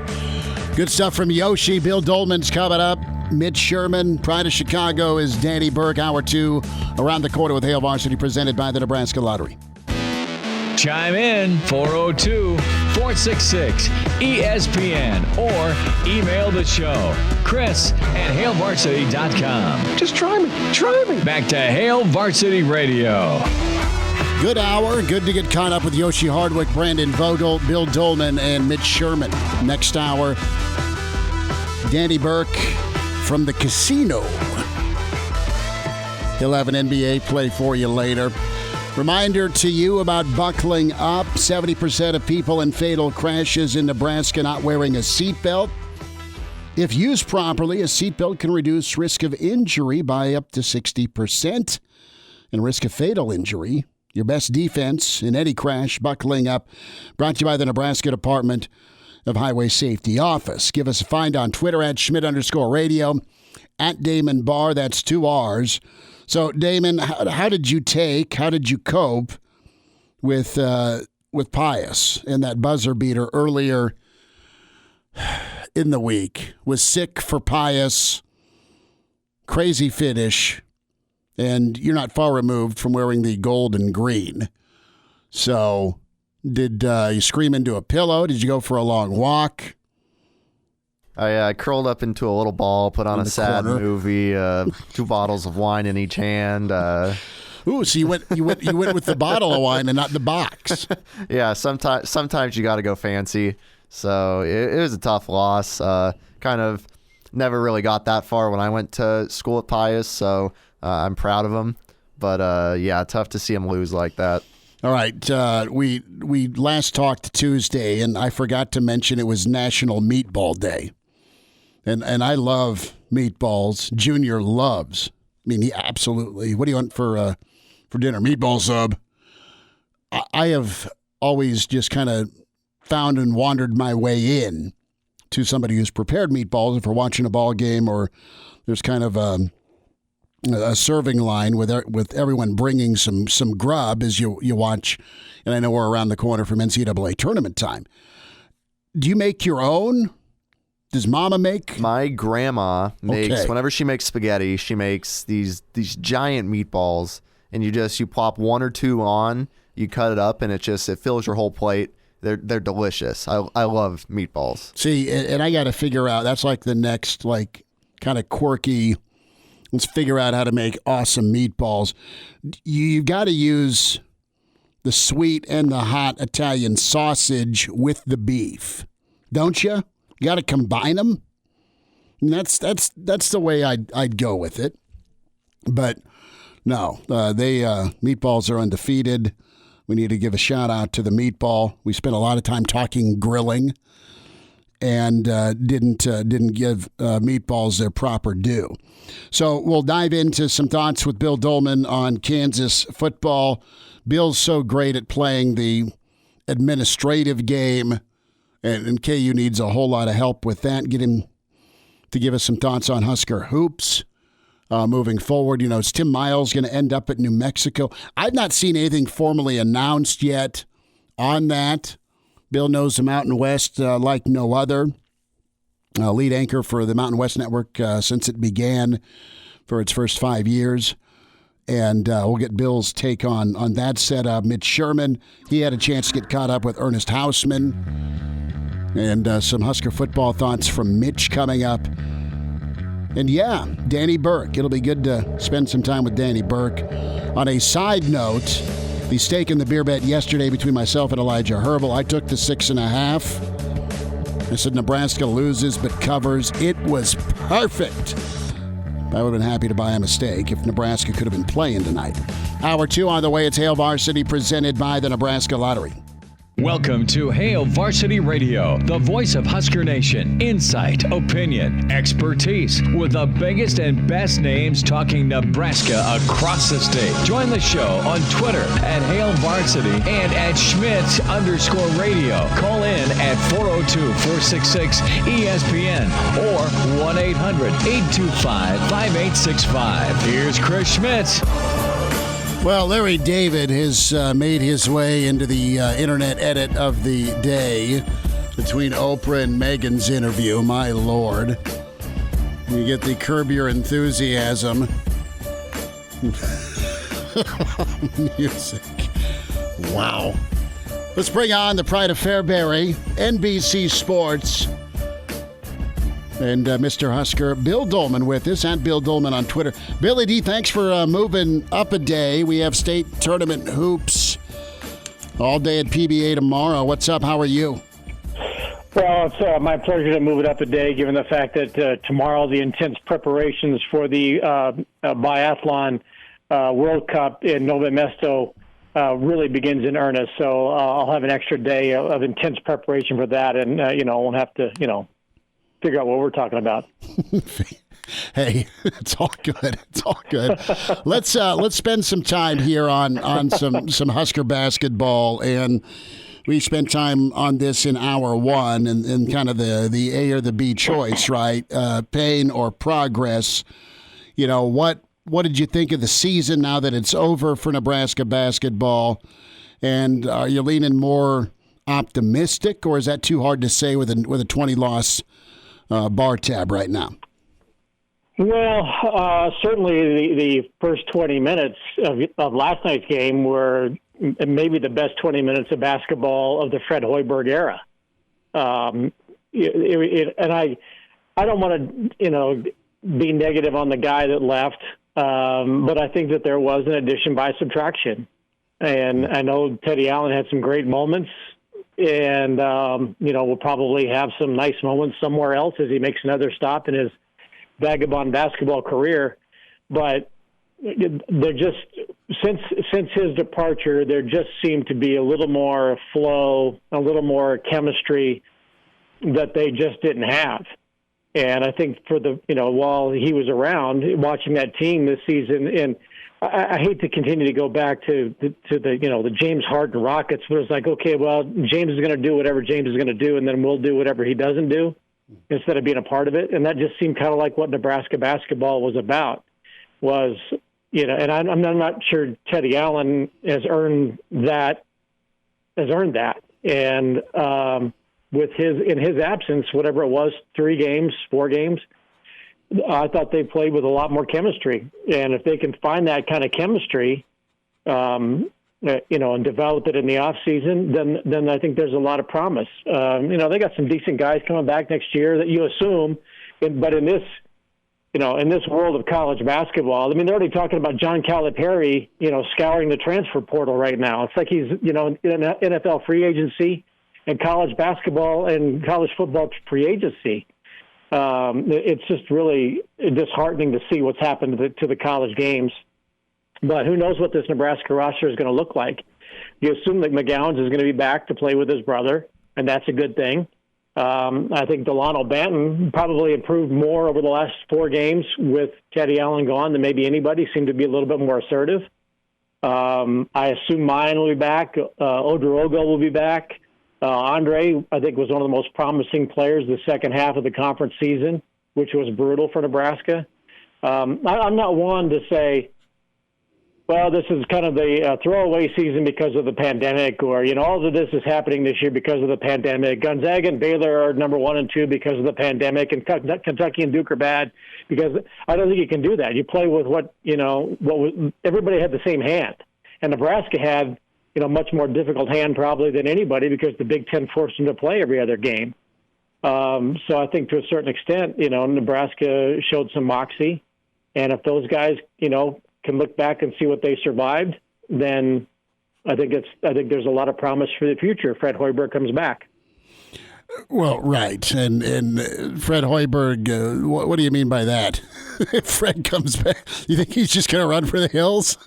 Good stuff from Yoshi. Bill Doleman's coming up. Mitch Sherman, Pride of Chicago is Danny Burke. Hour 2 around the corner with Hail Varsity, presented by the Nebraska Lottery. Chime in 402-466-ESPN or email the show, Chris@HailVarsity.com. Just try me. Back to Hail Varsity Radio. Good hour. Good to get caught up with Yoshi Hardrick, Brandon Vogel, Bill Doleman, and Mitch Sherman. Next hour, Danny Burke from the casino. He'll have an NBA play for you later. Reminder to you about buckling up. 70% of people in fatal crashes in Nebraska not wearing a seatbelt. If used properly, a seatbelt can reduce risk of injury by up to 60% and risk of fatal injury. Your best defense in any crash, buckling up. Brought to you by the Nebraska Department of Highway Safety Office. Give us a find on Twitter at Schmidt_radio, at Damon Barr. That's 2 R's. So, Damon, how did you cope with Pius and that buzzer beater earlier in the week? Was sick for Pius, crazy finish, and you're not far removed from wearing the gold and green. So, Did you scream into a pillow? Did you go for a long walk? I curled up into a little ball, put on a sad movie, 2 bottles of wine in each hand. Ooh, so you went with the bottle of wine and not the box. Yeah, sometimes you got to go fancy. So it was a tough loss. Kind of never really got that far when I went to school at Pius, so I'm proud of him. But yeah, tough to see him lose like that. All right, we last talked Tuesday, and I forgot to mention it was National Meatball Day, and I love meatballs. Junior loves. I mean, he absolutely. What do you want for dinner? Meatball sub. I have always just kind of found and wandered my way in to somebody who's prepared meatballs. If we're watching a ball game or there's kind of a serving line with everyone bringing some grub as you watch, and I know we're around the corner from NCAA tournament time. Do you make your own? Does Mama make? My grandma makes, whenever she makes spaghetti, she makes these giant meatballs, and you plop 1 or 2 on, you cut it up, and it fills your whole plate. They're delicious. I love meatballs. See, and I got to figure out, that's like the next kind of quirky. Let's figure out how to make awesome meatballs. You've got to use the sweet and the hot Italian sausage with the beef, don't you? You got to combine them. And that's the way I'd go with it. But no, meatballs are undefeated. We need to give a shout out to the meatball. We spent a lot of time talking grilling, and didn't give meatballs their proper due. So we'll dive into some thoughts with Bill Doleman on Kansas football. Bill's so great at playing the administrative game, and KU needs a whole lot of help with that. Get him to give us some thoughts on Husker hoops moving forward. Is Tim Miles going to end up at New Mexico? I've not seen anything formally announced yet on that. Bill knows the Mountain West like no other. Lead anchor for the Mountain West Network since it began for its first 5 years. And we'll get Bill's take on that setup. Mitch Sherman, he had a chance to get caught up with Ernest Hausman. And some Husker football thoughts from Mitch coming up. And yeah, Danny Burke. It'll be good to spend some time with Danny Burke. On a side note, the steak and the beer bet yesterday between myself and Elijah Herbal, I took the 6.5. I said Nebraska loses but covers. It was perfect. I would have been happy to buy him a steak if Nebraska could have been playing tonight. Hour 2 on the way. It's Hail Varsity presented by the Nebraska Lottery. Welcome to Hail Varsity Radio, the voice of Husker Nation. Insight, opinion, expertise, with the biggest and best names talking Nebraska across the state. Join the show on Twitter at Hail Varsity and at Schmidt_radio. Call in at 402-466-ESPN or 1-800-825-5865. Here's Chris Schmidt. Well, Larry David has made his way into the internet edit of the day between Oprah and Meghan's interview. My Lord. You get the Curb Your Enthusiasm music. Wow. Let's bring on the pride of Fairbury, NBC Sports, and Mr. Husker, Bill Doleman, with us, at Bill Doleman on Twitter. Billy D, thanks for moving up a day. We have state tournament hoops all day at PBA tomorrow. What's up? How are you? Well, it's my pleasure to move it up a day, given the fact that tomorrow the intense preparations for the biathlon World Cup in Nove Mesto really begins in earnest. So I'll have an extra day of intense preparation for that, and I won't have to, figure out what we're talking about. Hey, it's all good. It's all good. Let's spend some time here on some Husker basketball, and we spent time on this in hour 1 and kind of the A or the B choice, right? Pain or progress. What did you think of the season now that it's over for Nebraska basketball? And are you leaning more optimistic, or is that too hard to say with a 20-loss bar tab right now? Well, certainly the first 20 minutes of last night's game were maybe the best 20 minutes of basketball of the Fred Hoiberg era. And I don't want to, be negative on the guy that left, but I think that there was an addition by subtraction. And I know Teddy Allen had some great moments, and, we'll probably have some nice moments somewhere else as he makes another stop in his vagabond basketball career. But they're just, since his departure, there just seemed to be a little more flow, a little more chemistry that they just didn't have. And I think for while he was around, watching that team this season, and I hate to continue to go back to the James Harden Rockets, but it's like, okay, well, James is going to do whatever James is going to do, and then we'll do whatever he doesn't do instead of being a part of it. And that just seemed kind of like what Nebraska basketball was about. And I'm not sure Teddy Allen has earned that. And in his absence, whatever it was, 3 games, 4 games, I thought they played with a lot more chemistry. And if they can find that kind of chemistry, and develop it in the off season, then I think there's a lot of promise. They got some decent guys coming back next year that you assume, but in this world of college basketball, I mean, they're already talking about John Calipari, scouring the transfer portal right now. It's like he's, in NFL free agency and college basketball and college football free agency. It's just really disheartening to see what's happened to the college games. But who knows what this Nebraska roster is going to look like. You assume that McGowan's is going to be back to play with his brother, and that's a good thing. I think Delano Banton probably improved more over the last 4 games with Teddy Allen gone than maybe anybody. Seemed to be a little bit more assertive. I assume Mayan will be back. Odorogo will be back. Andre, I think, was one of the most promising players the second half of the conference season, which was brutal for Nebraska. I'm not one to say, well, this is kind of the throwaway season because of the pandemic, or, all of this is happening this year because of the pandemic. Gonzaga and Baylor are number 1 and 2 because of the pandemic, and Kentucky and Duke are bad because I don't think you can do that. You play with everybody had the same hand, and Nebraska had, much more difficult hand probably than anybody because the Big Ten forced them to play every other game. So I think to a certain extent, Nebraska showed some moxie, and if those guys, can look back and see what they survived, then I think there's a lot of promise for the future if Fred Hoiberg comes back. Well, right. And Fred Hoiberg, what do you mean by that? If Fred comes back, you think he's just going to run for the hills?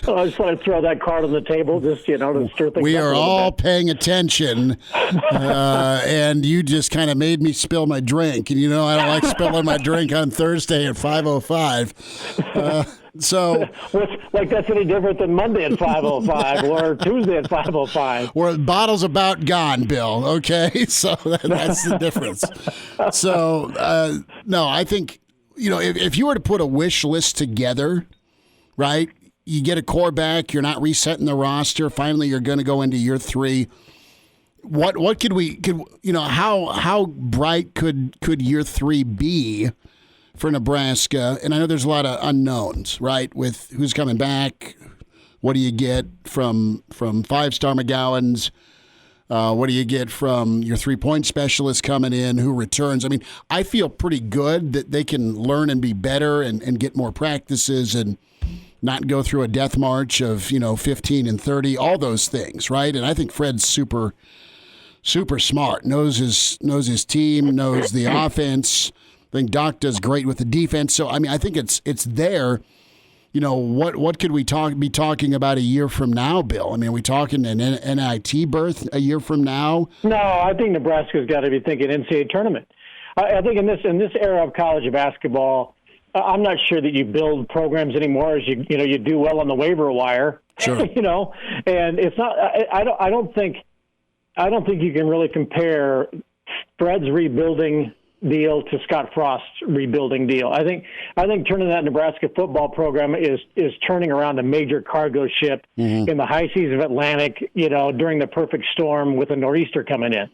I just want to throw that card on the table, just, to stir things up. We are all bit. paying attention, and you just kind of made me spill my drink. And, I don't like spilling my drink on Thursday at 5:05. So, like that's any different than Monday at 5:05 or Tuesday at 5:05. Where the bottle's about gone, Bill. Okay, so that's the difference. So, no, I think if you were to put a wish list together, right? You get a core back. You're not resetting the roster. Finally, you're going to go into year 3. What how bright could year 3 be for Nebraska? And I know there's a lot of unknowns, right, with who's coming back. What do you get from 5-star McGowan's? What do you get from your 3-point specialist coming in, who returns? I mean, I feel pretty good that they can learn and be better and get more practices and not go through a death march of 15 and 30, all those things, right? And I think Fred's super smart, knows his team, knows the offense. I think Doc does great with the defense. So, I mean, I think it's there. What could we be talking about a year from now, Bill? I mean, are we talking an NIT berth a year from now? No, I think Nebraska's got to be thinking NCAA tournament. I think in this era of college basketball, I'm not sure that you build programs anymore as you do well on the waiver wire. Sure. And it's not. I don't think you can really compare Fred's rebuilding deal to Scott Frost's rebuilding deal. I think turning that Nebraska football program is turning around a major cargo ship in the high seas of Atlantic, during the perfect storm with a nor'easter coming in.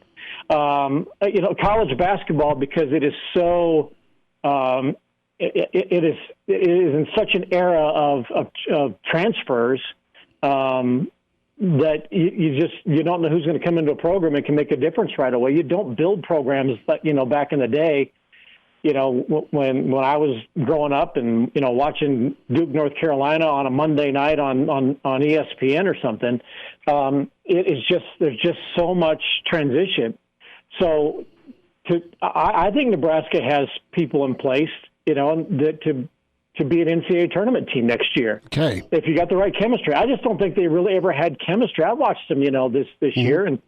College basketball, because it is so it is in such an era of transfers that you don't know who's going to come into a program and can make a difference right away. You don't build programs that, back in the day, when I was growing up and, watching Duke, North Carolina on a Monday night on ESPN or something, there's just so much transition. So I think Nebraska has people in place, to be an NCAA tournament team next year. Okay. If you got the right chemistry. I just don't think they really ever had chemistry. I watched them, this year. And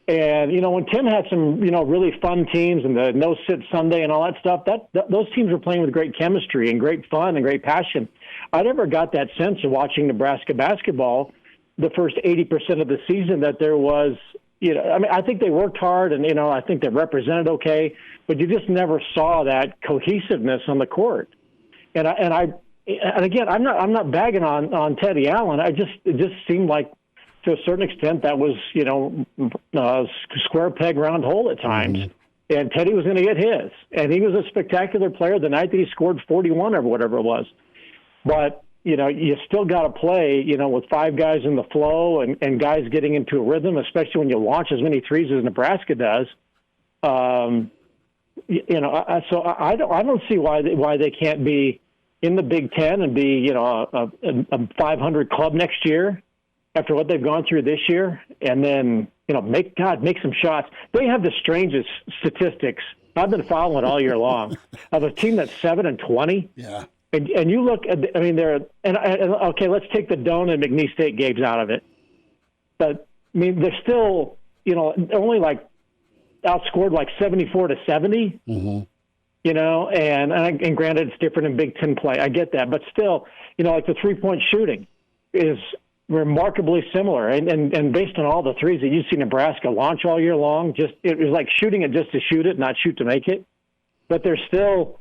when Tim had some, really fun teams and the no-sit Sunday and all that stuff, those teams were playing with great chemistry and great fun and great passion. I never got that sense of watching Nebraska basketball the first 80% of the season that there was, I think they worked hard and, I think they represented okay, but you just never saw that cohesiveness on the court. And again, I'm not bagging on Teddy Allen. It just seemed like, to a certain extent, that was square peg round hole at times. Mm-hmm. And Teddy was going to get his, and he was a spectacular player the night that he scored 41 or whatever it was. But you still got to play, with five guys in the flow and guys getting into a rhythm, especially when you launch as many threes as Nebraska does. So I don't see why they can't be in the Big Ten and be, a 500 club next year after what they've gone through this year, and then, make some shots. They have the strangest statistics. I've been following it all year long of a team that's 7-20. Yeah. And you look at, okay, let's take the Doane and McNeese State games out of it. But they're still, only outscored 74-70. Mm-hmm. And granted it's different in Big Ten play. I get that, but still, the 3-point shooting is remarkably similar. And based on all the threes that you see Nebraska launch all year long, it was like shooting it just to shoot it, not shoot to make it. But they're still,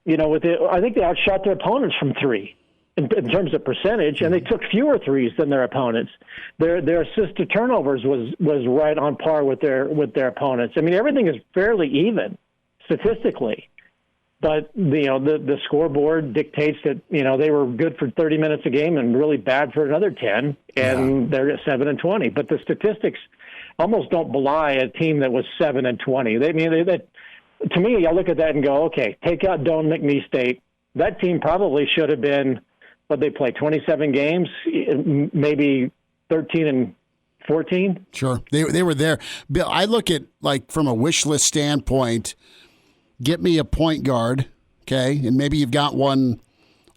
I think they outshot their opponents from three in terms of percentage, and they took fewer threes than their opponents. Their assist to turnovers was right on par with their opponents. Everything is fairly even statistically. But the scoreboard dictates that they were good for 30 minutes a game and really bad for another 10, and they're at 7-20. But the statistics almost don't belie a team that was 7-20. To me, I look at that and go, okay, take out Doane McNeese State. That team probably should have been, they play 27 games, maybe 13-14. Sure, they were there. Bill, I look at from a wish list standpoint. Get me a point guard, okay? And maybe you've got one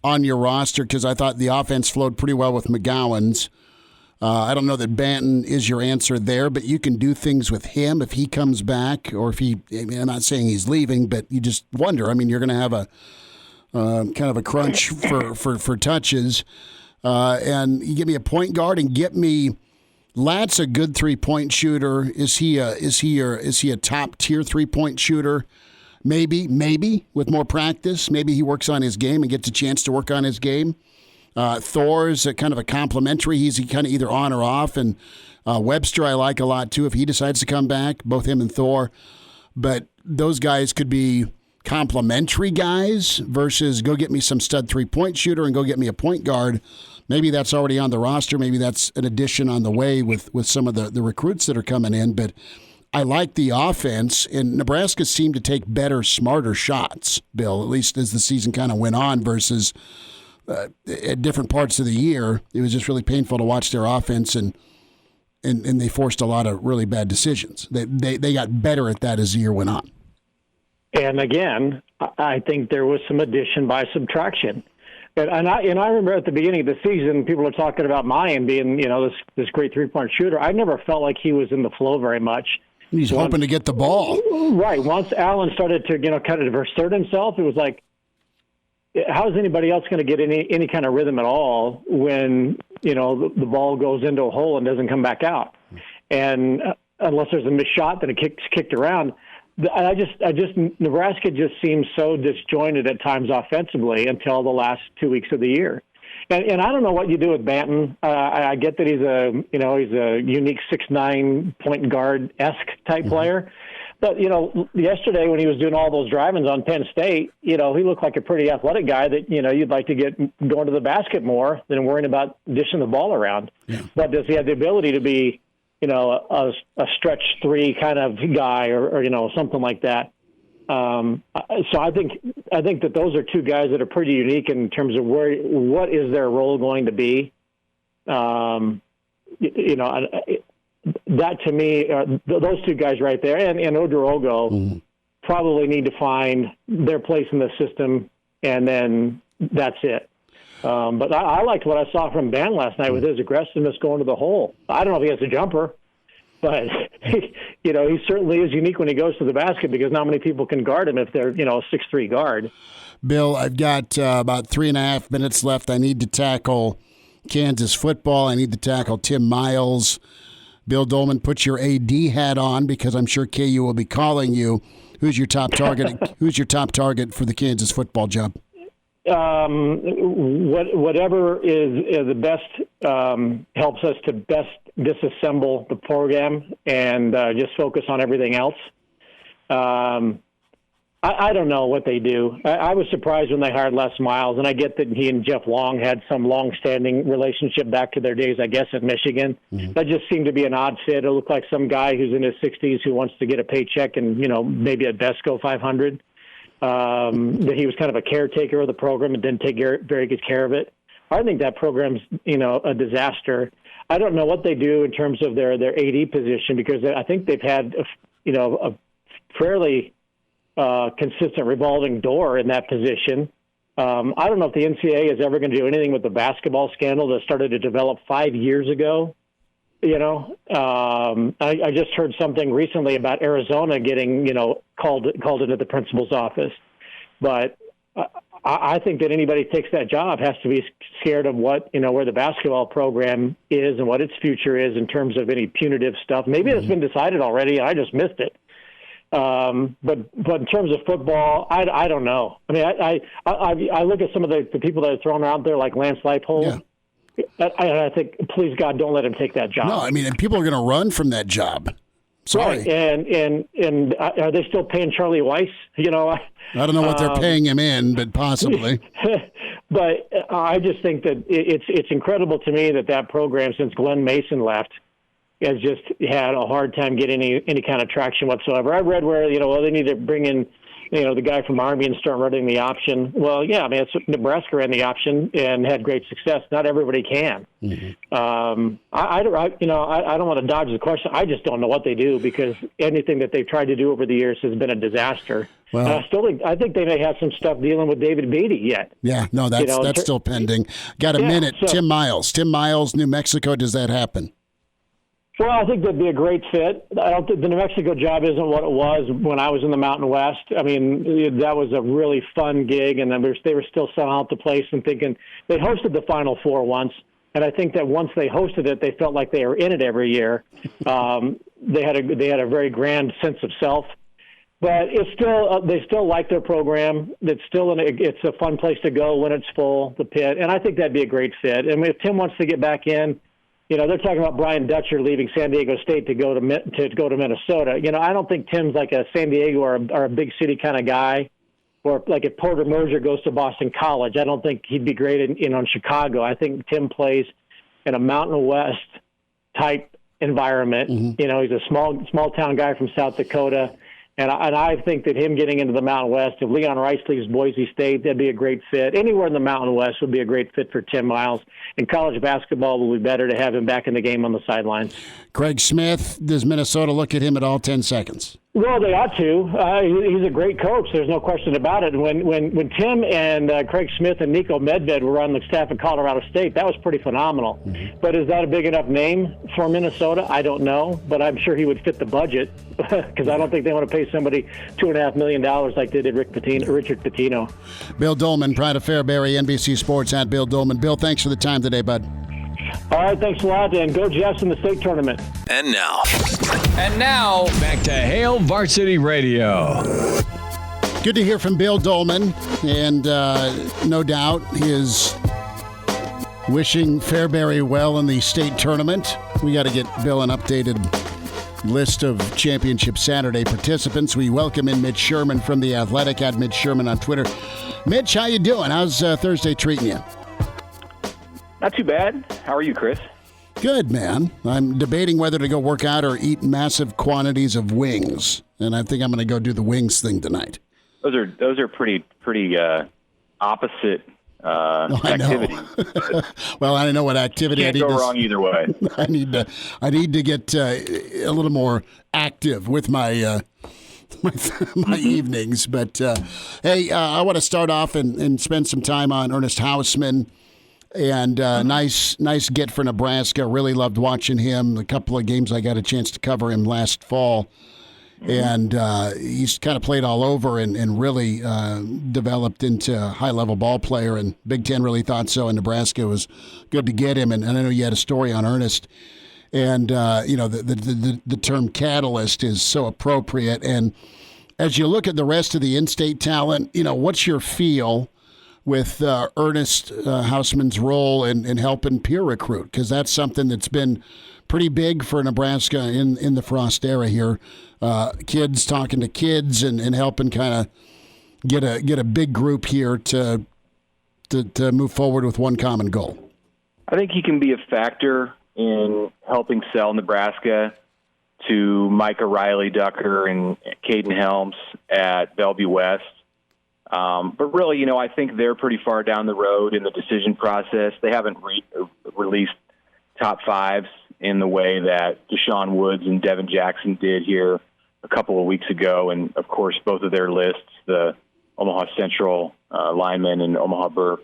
on your roster because I thought the offense flowed pretty well with McGowan's. I don't know that Banton is your answer there, but you can do things with him if he comes back or if he – I'm not saying he's leaving, but you just wonder. You're going to have a kind of a crunch for touches. And you give me a point guard and get me – Lat's a good 3-point shooter. Is he a top-tier 3-point shooter? Maybe with more practice. Maybe he works on his game and gets a chance to work on his game. Thor's a kind of a complimentary. He's kind of either on or off. And Webster I like a lot too if he decides to come back, both him and Thor. But those guys could be complimentary guys versus go get me some stud 3-point shooter and go get me a point guard. Maybe that's already on the roster. Maybe that's an addition on the way with some of the recruits that are coming in. But I like the offense, and Nebraska seemed to take better, smarter shots, Bill, at least as the season kind of went on versus at different parts of the year. It was just really painful to watch their offense, and they forced a lot of really bad decisions. They got better at that as the year went on. And again, I think there was some addition by subtraction. And I remember at the beginning of the season, people were talking about Mayan being, this great 3-point shooter. I never felt like he was in the flow very much. He's hoping to get the ball. Right. Once Allen started to, kind of assert himself, it was like, how is anybody else going to get any kind of rhythm at all when, the ball goes into a hole and doesn't come back out? And unless there's a missed shot, then it gets kicked around. Nebraska just seems so disjointed at times offensively until the last 2 weeks of the year. And I don't know what you do with Banton. I get that he's a unique 6'9" point guard-esque type player, But, yesterday when he was doing all those drive-ins on Penn State, he looked like a pretty athletic guy that, you'd like to get going to the basket more than worrying about dishing the ball around. Yeah. But does he have the ability to be, a stretch 3 kind of guy or something like that? So I think that those are two guys that are pretty unique in terms of what is their role going to be. That to me, those two guys right there, and Odorogo probably need to find their place in the system, and then that's it. But I liked what I saw from Ben last night with his aggressiveness going to the hole. I don't know if he has a jumper, but he certainly is unique when he goes to the basket because not many people can guard him if they're a 6'3" guard. Bill, I've got about 3.5 minutes left. I need to tackle Kansas football. I need to tackle Tim Miles. Bill Doleman, put your AD hat on because I'm sure KU will be calling you. Who's your top target? Who's your top target for the Kansas football job? Whatever is the best helps us to best disassemble the program and just focus on everything else. I don't know what they do. I was surprised when they hired Les Miles, and I get that he and Jeff Long had some long-standing relationship back to their days, I guess, at Michigan. Mm-hmm. That just seemed to be an odd fit. It looked like some guy who's in his 60s who wants to get a paycheck and, maybe at best go 500. That he was kind of a caretaker of the program and didn't take very good care of it. I think that program's, a disaster. I don't know what they do in terms of their AD position because I think they've had, a fairly consistent revolving door in that position. I don't know if the NCAA is ever going to do anything with the basketball scandal that started to develop 5 years ago. I just heard something recently about Arizona getting, called into the principal's office. But I think that anybody who takes that job has to be scared of what, where the basketball program is and what its future is in terms of any punitive stuff. Maybe it's been decided already. I just missed it. But in terms of football, I don't know. I mean, I look at some of the people that are thrown out there like Lance Leipold. Yeah. I think, please God, don't let him take that job. No, I mean, and people are going to run from that job. Sorry. Right. And are they still paying Charlie Weiss? I don't know what they're paying him in, but possibly. But I just think that it's incredible to me that program, since Glenn Mason left, has just had a hard time getting any kind of traction whatsoever. I read where, they need to bring in, the guy from Army and start running the option. Well, yeah, I mean, Nebraska ran the option and had great success. Not everybody can. Mm-hmm. I don't want to dodge the question. I just don't know what they do because anything that they've tried to do over the years has been a disaster. Well, I think they may have some stuff dealing with David Beatty yet. Yeah, no, that's still pending. Got a minute. So, Tim Miles, New Mexico. Does that happen? Well, I think that'd be a great fit. I don't think the New Mexico job isn't what it was when I was in the Mountain West. I mean, that was a really fun gig, and they were still selling out the place and thinking they hosted the Final Four once, and I think that once they hosted it, they felt like they were in it every year. They had a very grand sense of self, but it's still they still like their program. It's a fun place to go when it's full, the pit, and I think that'd be a great fit. I mean, if Tim wants to get back in. They're talking about Brian Dutcher leaving San Diego State to go to Minnesota. I don't think Tim's like a San Diego or a big city kind of guy. Or like if Porter Moser goes to Boston College, I don't think he'd be great in Chicago. I think Tim plays in a Mountain West type environment. Mm-hmm. He's a small town guy from South Dakota. And I think that him getting into the Mountain West, if Leon Rice leaves Boise State, that'd be a great fit. Anywhere in the Mountain West would be a great fit for Tim Miles. And college basketball will be better to have him back in the game on the sidelines. Craig Smith, does Minnesota look at him at all? 10 seconds. Well, they ought to. He's a great coach. There's no question about it. When Tim and Craig Smith and Nico Medved were on the staff at Colorado State, that was pretty phenomenal. Mm-hmm. But is that a big enough name for Minnesota? I don't know, but I'm sure he would fit the budget because I don't think they want to pay somebody $2.5 million like they did Richard Pitino. Bill Doleman, Pride of Fairbury, NBC Sports at Bill Doleman. Bill, thanks for the time today, bud. All right, thanks a lot, and go Jeffs in the state tournament. And now, back to Hail Varsity Radio. Good to hear from Bill Doleman, and no doubt his wishing Fairbury well in the state tournament. We got to get Bill an updated list of Championship Saturday participants. We welcome in Mitch Sherman from The Athletic, at Mitch Sherman on Twitter. Mitch, how you doing? How's Thursday treating you? Not too bad. How are you, Chris? Good, man. I'm debating whether to go work out or eat massive quantities of wings, and I think I'm going to go do the wings thing tonight. Those are pretty opposite activities. Well, I don't know what activity Can't go wrong either way. I need to get a little more active with my my evenings. But hey, I want to start off and spend some time on Ernest Hausman. And nice get for Nebraska. Really loved watching him. A couple of games I got a chance to cover him last fall. And he's kind of played all over and really developed into a high-level ball player. And Big Ten really thought so, and Nebraska was good to get him. And I know you had a story on Ernest. And, the term catalyst is so appropriate. And as you look at the rest of the in-state talent, what's your feel with Ernest Hausman's role in helping peer recruit? Because that's something that's been pretty big for Nebraska in the Frost era here. Kids talking to kids and helping kind of get a big group here to move forward with one common goal. I think he can be a factor in helping sell Nebraska to Micah Riley Ducker and Caden Helms at Bellevue West. But really, I think they're pretty far down the road in the decision process. They haven't released top fives in the way that Deshaun Woods and Devin Jackson did here a couple of weeks ago. And, of course, both of their lists, the Omaha Central lineman and Omaha Burke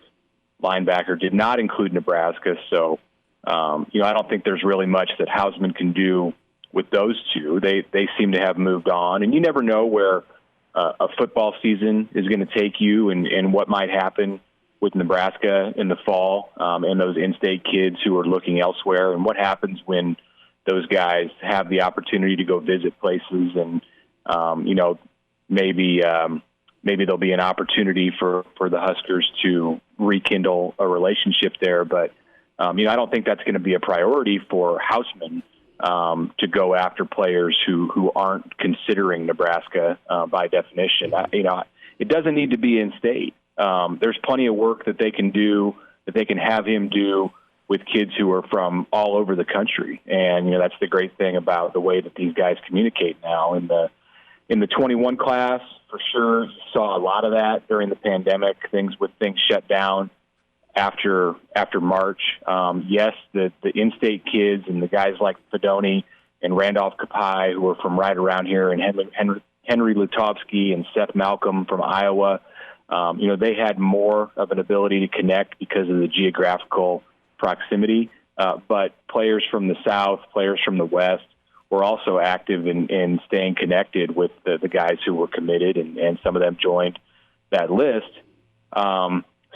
linebacker, did not include Nebraska. So, I don't think there's really much that Hausman can do with those two. They seem to have moved on. And you never know where a football season is going to take you and what might happen with Nebraska in the fall and those in-state kids who are looking elsewhere, and what happens when those guys have the opportunity to go visit places and, maybe there'll be an opportunity for the Huskers to rekindle a relationship there. But, I don't think that's going to be a priority for Hausman. To go after players who aren't considering Nebraska by definition. It doesn't need to be in state. There's plenty of work that they can do, that they can have him do with kids who are from all over the country. And, that's the great thing about the way that these guys communicate now. In the 21 class, for sure, you saw a lot of that during the pandemic, things shut down after March. Yes, the in-state kids and the guys like Fedoni and Randolph Kapai, who are from right around here, and Henry Lutovsky and Seth Malcolm from Iowa, they had more of an ability to connect because of the geographical proximity. But players from the South, players from the West, were also active in staying connected with the guys who were committed, and some of them joined that list.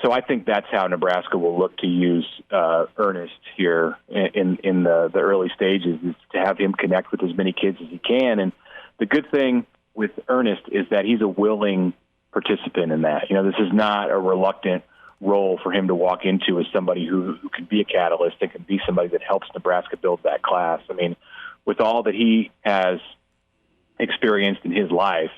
So I think that's how Nebraska will look to use Ernest here in the early stages, is to have him connect with as many kids as he can. And the good thing with Ernest is that he's a willing participant in that. This is not a reluctant role for him to walk into as somebody who can be a catalyst and can be somebody that helps Nebraska build that class. I mean, with all that he has experienced in his life,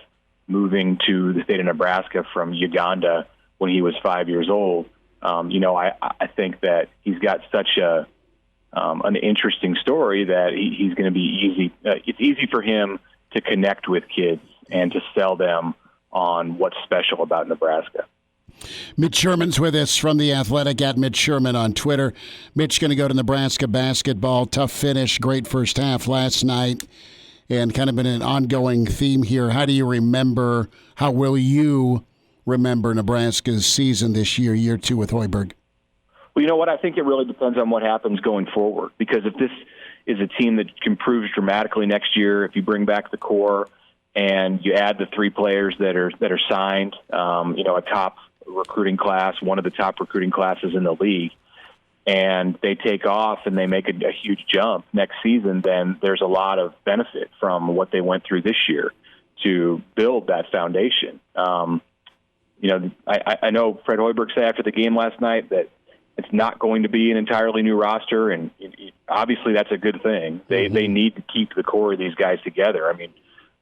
moving to the state of Nebraska from Uganda when he was 5 years old, I think that he's got such an interesting story that he's going to be easy. It's easy for him to connect with kids and to sell them on what's special about Nebraska. Mitch Sherman's with us from The Athletic, at Mitch Sherman on Twitter. Mitch going to go to Nebraska basketball. Tough finish, great first half last night, and kind of been an ongoing theme here. How will you remember Nebraska's season this year, year two with Hoiberg? Well, you know what? I think it really depends on what happens going forward, because if this is a team that improves dramatically next year, if you bring back the core and you add the three players that are signed, a top recruiting class, one of the top recruiting classes in the league, and they take off and they make a huge jump next season, then there's a lot of benefit from what they went through this year to build that foundation. I know Fred Hoiberg said after the game last night that It's not going to be an entirely new roster, and obviously that's a good thing. They need to keep the core of these guys together. I mean,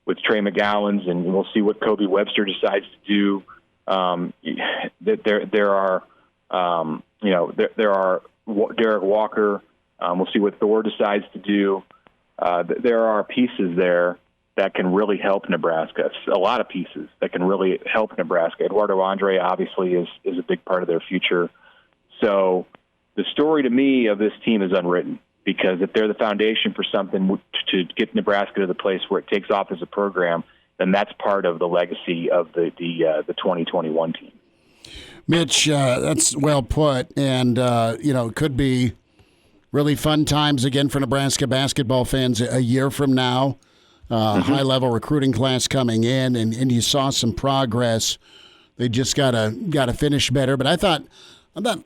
with Trey McGowan's, and we'll see what Kobe Webster decides to do. There are Derek Walker. We'll see what Thor decides to do. There are pieces there that can really help Nebraska. A lot of pieces that can really help Nebraska. Eduardo Andre obviously is a big part of their future. So the story to me of this team is unwritten, because if they're the foundation for something to get Nebraska to the place where it takes off as a program, then that's part of the legacy of the 2021 team. Mitch, that's well put, and it could be really fun times again for Nebraska basketball fans a year from now. High-level recruiting class coming in, and you saw some progress. They just gotta finish better. But I thought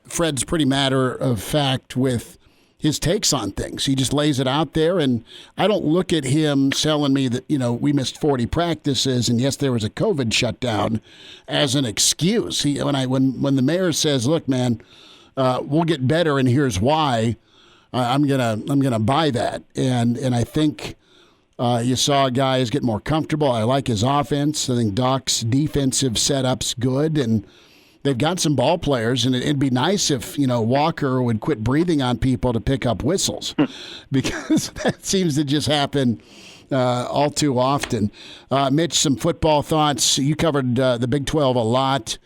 Fred's pretty matter of fact with his takes on things. He just lays it out there, and I don't look at him selling me that we missed 40 practices and yes, there was a COVID shutdown as an excuse. When the mayor says, "Look, man, we'll get better, and here's why," I'm gonna buy that, and I think. You saw guys get more comfortable. I like his offense. I think Doc's defensive setup's good, and they've got some ball players, and it'd be nice if Walker would quit breathing on people to pick up whistles, because that seems to just happen all too often. Mitch, some football thoughts. You covered the Big 12 a lot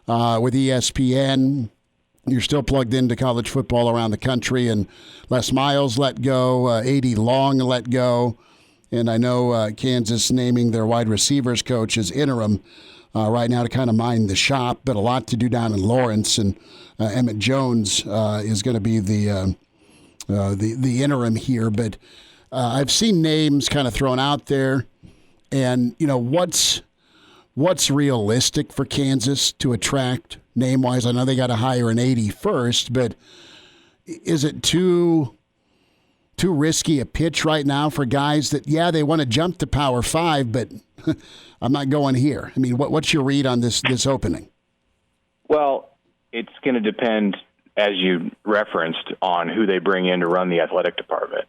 with ESPN. You're still plugged into college football around the country, and Les Miles let go, 80 Long let go. And I know Kansas naming their wide receivers coach as interim right now to kind of mind the shop, but a lot to do down in Lawrence. And Emmett Jones is going to be the interim here. But I've seen names kind of thrown out there, and what's realistic for Kansas to attract name-wise? I know they got to hire an 80 first, but is it too risky a pitch right now for guys that, they want to jump to Power 5, but I'm not going here? I mean, what's your read on this opening? Well, it's going to depend, as you referenced, on who they bring in to run the athletic department.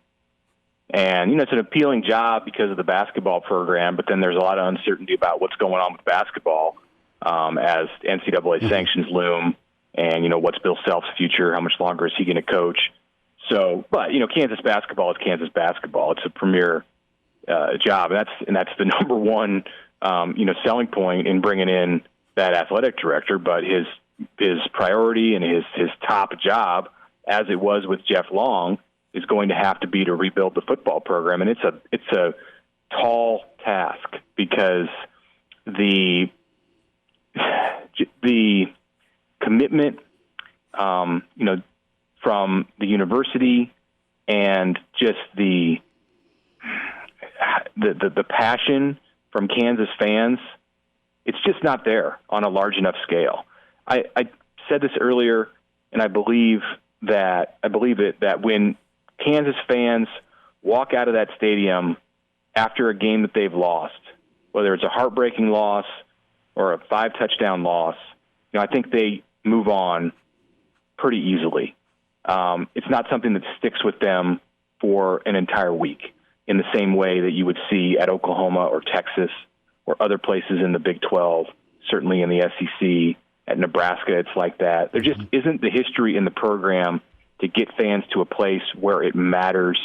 And, it's an appealing job because of the basketball program, but then there's a lot of uncertainty about what's going on with basketball as NCAA sanctions loom, and, what's Bill Self's future, how much longer is he going to coach? So, but Kansas basketball is Kansas basketball. It's a premier job, and that's the number one selling point in bringing in that athletic director. But his priority and his top job, as it was with Jeff Long, is going to have to be to rebuild the football program, and it's a tall task, because the commitment, from the university, and just the passion from Kansas fans, it's just not there on a large enough scale. I said this earlier, and I believe it, that when Kansas fans walk out of that stadium after a game that they've lost, whether it's a heartbreaking loss or a 5-touchdown loss, I think they move on pretty easily. It's not something that sticks with them for an entire week in the same way that you would see at Oklahoma or Texas or other places in the Big 12, certainly in the SEC. At Nebraska, it's like that. There just isn't the history in the program to get fans to a place where it matters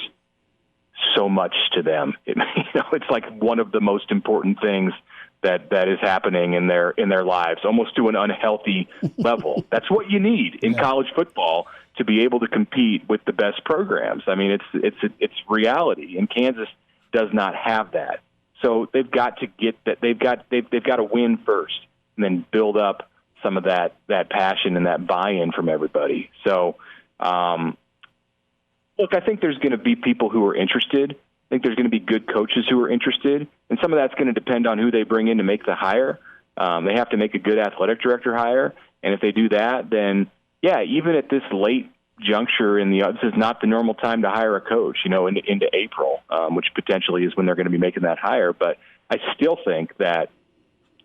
so much to them. It's like one of the most important things that is happening in their lives, almost to an unhealthy level. That's what you need in college football to be able to compete with the best programs. I mean, it's reality, and Kansas does not have that. So they've got to get that. They've got to win first, and then build up some of that passion and that buy-in from everybody. So, look, I think there's going to be people who are interested. I think there's going to be good coaches who are interested, and some of that's going to depend on who they bring in to make the hire. They have to make a good athletic director hire, and if they do that, then even at this late juncture this is not the normal time to hire a coach, into April, which potentially is when they're going to be making that hire. But I still think that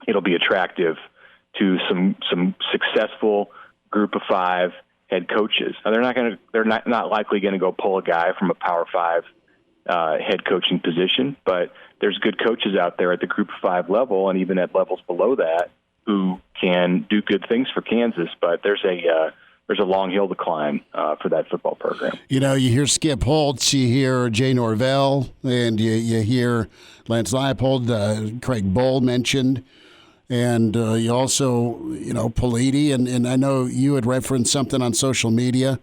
it'll be attractive to some successful group of 5 head coaches. Now, they're not likely going to go pull a guy from a Power 5 head coaching position, but there's good coaches out there at the Group of 5 level and even at levels below that who can do good things for Kansas. But there's a long hill to climb for that football program. You hear Skip Holtz, you hear Jay Norvell, and you hear Lance Leipold, Craig Bohl mentioned. And you also, Politi, and I know you had referenced something on social media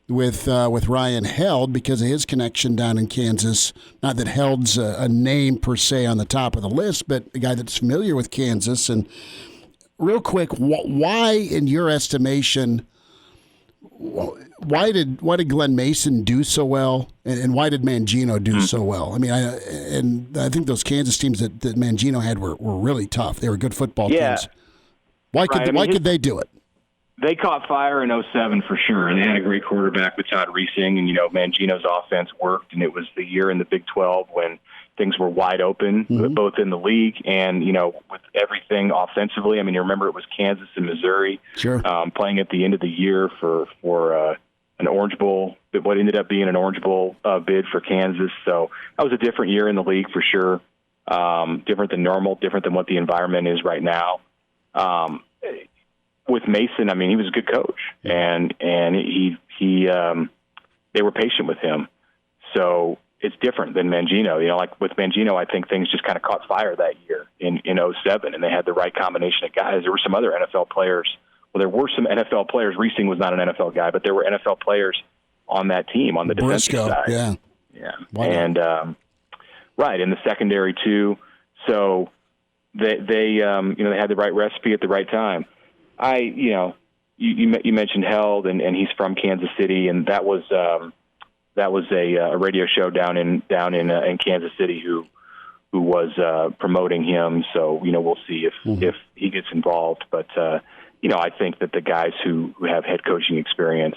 with Ryan Held because of his connection down in Kansas. Not that Held's a name per se on the top of the list, but a guy that's familiar with Kansas. And real quick, why, in your estimation, why did Glenn Mason do so well, and why did Mangino do so well? I mean, I think those Kansas teams that Mangino had were really tough. They were good football teams. Why could they do it? They caught fire in 2007 for sure. They had a great quarterback with Todd Reesing, and Mangino's offense worked, and it was the year in the Big 12 when things were wide open, both in the league and, with everything offensively. I mean, you remember it was Kansas and Missouri playing at the end of the year for an Orange Bowl, what ended up being an Orange Bowl bid for Kansas. So that was a different year in the league for sure, different than normal, different than what the environment is right now. With Mason, I mean, he was a good coach, and they were patient with him. So it's different than Mangino. Like with Mangino, I think things just kind of caught fire that year in 2007, and they had the right combination of guys. There were some other NFL players. Well, there were some NFL players. Reesing was not an NFL guy, but there were NFL players on that team on the defensive side. Yeah. And right in the secondary too. So they had the right recipe at the right time. You mentioned Held, and he's from Kansas City, and that was a radio show down in Kansas City who was promoting him. So we'll see if he gets involved. But I think that the guys who have head coaching experience,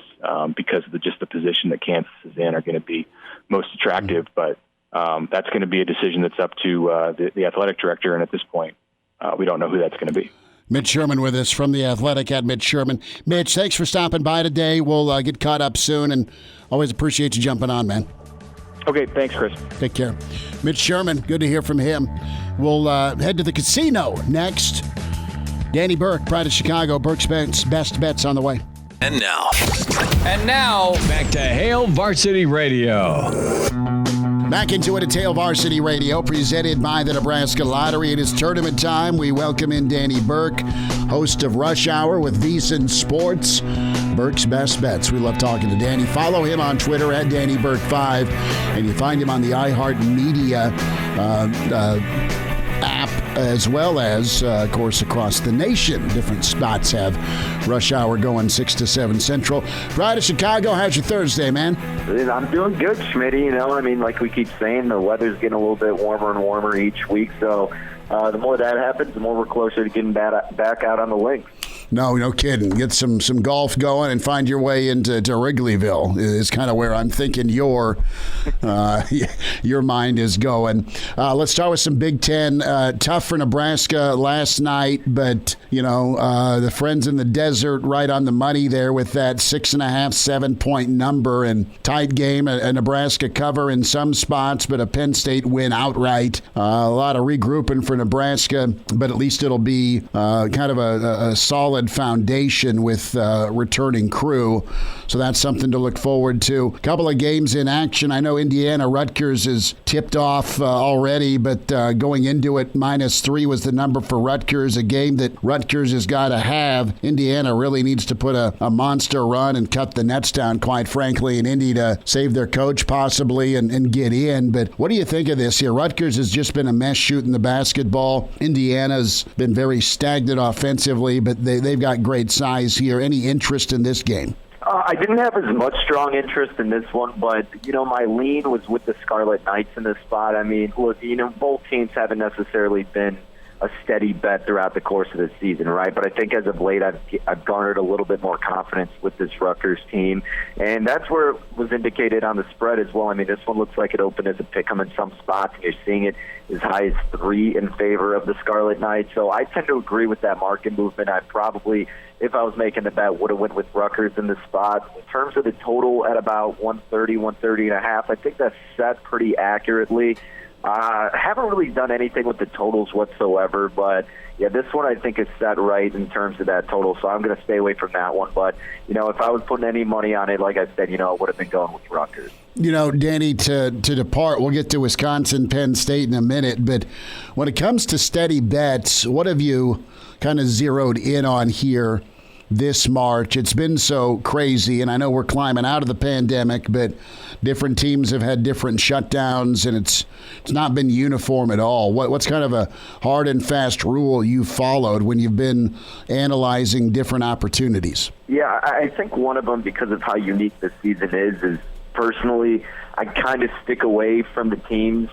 because of the position that Kansas is in, are going to be most attractive. But that's going to be a decision that's up to the athletic director, and at this point, we don't know who that's going to be. Mitch Sherman with us from The Athletic at Mitch Sherman. Mitch, thanks for stopping by today. We'll get caught up soon, and always appreciate you jumping on, man. Okay, thanks, Chris. Take care. Mitch Sherman, good to hear from him. We'll head to the casino next. Danny Burke, Pride of Chicago. Burke's best bets on the way. And now, back to Hail Varsity Radio. Back into it at Hail Varsity Radio, presented by the Nebraska Lottery. It is tournament time. We welcome in Danny Burke, host of Rush Hour with VSiN Sports. Burke's best bets. We love talking to Danny. Follow him on Twitter at DannyBurke5, and you find him on the Hurrdat Media app, as well as, of course, across the nation. Different spots have Rush Hour going 6 to 7 Central. Pride of Chicago, how's your Thursday, man? I'm doing good, Schmitty. Like we keep saying, the weather's getting a little bit warmer and warmer each week. So the more that happens, the more we're closer to getting back out on the links. No kidding. Get some golf going and find your way into Wrigleyville is kind of where I'm thinking your mind is going. Let's start with some Big Ten. Tough for Nebraska last night, but, the friends in the desert right on the money there with that 6.5, 7-point number, and tight game, a Nebraska cover in some spots, but a Penn State win outright. A lot of regrouping for Nebraska, but at least it'll be kind of a solid foundation with returning crew. So that's something to look forward to. A couple of games in action. I know Indiana Rutgers is tipped off already, but going into it, -3 was the number for Rutgers, a game that Rutgers has got to have. Indiana really needs to put a monster run and cut the nets down, quite frankly, and Indy to save their coach possibly and get in. But what do you think of this here? Rutgers has just been a mess shooting the basketball. Indiana's been very stagnant offensively, but they've got great size here. Any interest in this game? I didn't have as much strong interest in this one, but, my lean was with the Scarlet Knights in this spot. I mean, look, both teams haven't necessarily been a steady bet throughout the course of the season, right? But I think as of late, I've garnered a little bit more confidence with this Rutgers team, and that's where it was indicated on the spread as well. I mean, this one looks like it opened as a pick-em in some spots, and you're seeing it as high as 3 in favor of the Scarlet Knights. So I tend to agree with that market movement. I'd probably if I was making the bet, would have went with Rutgers in this spot. In terms of the total at about 130 and a half, I think that's set pretty accurately. Haven't really done anything with the totals whatsoever, but yeah, this one I think is set right in terms of that total, so I'm going to stay away from that one. But, if I was putting any money on it, like I said, I would have been going with Rutgers. Danny, to depart, we'll get to Wisconsin, Penn State in a minute, but when it comes to steady bets, what have you kind of zeroed in on here this March? It's been so crazy, and I know we're climbing out of the pandemic, but different teams have had different shutdowns, and it's not been uniform at all. What's kind of a hard and fast rule you followed when you've been analyzing different opportunities? Yeah, I think one of them, because of how unique this season is personally, I kind of stick away from the teams,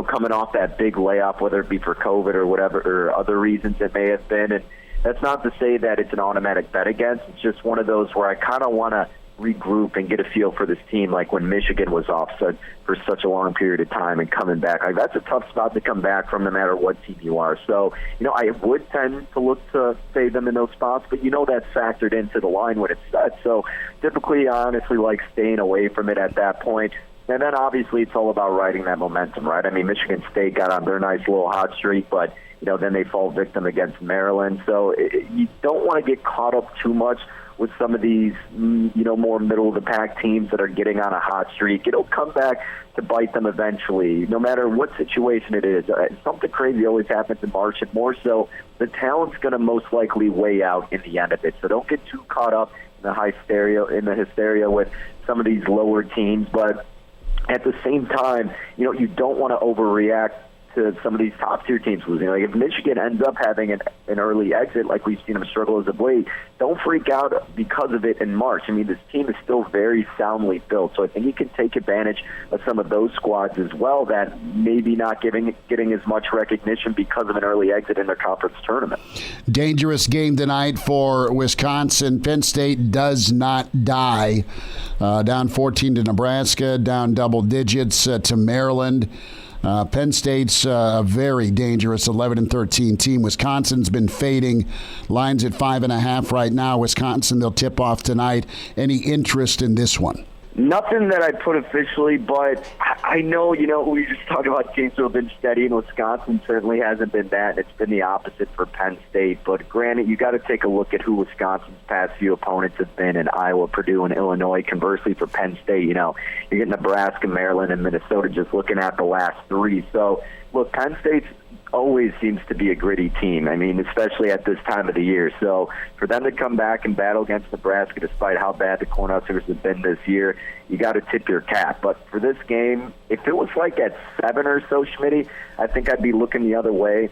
coming off that big layoff, whether it be for COVID or whatever, or other reasons it may have been. And that's not to say that it's an automatic bet against. It's just one of those where I kind of want to regroup and get a feel for this team, like when Michigan was off for such a long period of time and coming back. Like, that's a tough spot to come back from no matter what team you are. So, I would tend to look to save them in those spots, but that's factored into the line when it's set. So typically, I honestly like staying away from it at that point. And then obviously it's all about riding that momentum, right? I mean, Michigan State got on their nice little hot streak, but then they fall victim against Maryland. So you don't want to get caught up too much with some of these, more middle-of-the-pack teams that are getting on a hot streak. It'll come back to bite them eventually, no matter what situation it is. Something crazy always happens in March, and more so, the talent's going to most likely weigh out in the end of it. So don't get too caught up in the hysteria with some of these lower teams. But at the same time, you don't want to overreact to some of these top-tier teams losing. Like, if Michigan ends up having an early exit, like we've seen them struggle as of late, don't freak out because of it in March. I mean, this team is still very soundly built, so I think you can take advantage of some of those squads as well that maybe not getting as much recognition because of an early exit in their conference tournament. Dangerous game tonight for Wisconsin. Penn State does not die. Down 14 to Nebraska, down double digits to Maryland. Penn State's a very dangerous 11-13 team. Wisconsin's been fading. Line's at 5.5 right now. Wisconsin, they'll tip off tonight. Any interest in this one? Nothing that I put officially, but I know, we just talked about teams who have been steady, and Wisconsin certainly hasn't been that. It's been the opposite for Penn State. But granted, you got to take a look at who Wisconsin's past few opponents have been in Iowa, Purdue, and Illinois. Conversely, for Penn State, you get Nebraska, Maryland, and Minnesota just looking at the last three. So, look, Penn State's always seems to be a gritty team. I mean, especially at this time of the year. So for them to come back and battle against Nebraska, despite how bad the Cornhuskers have been this year, you got to tip your cap. But for this game, if it was like at 7 or so, Schmitty, I think I'd be looking the other way.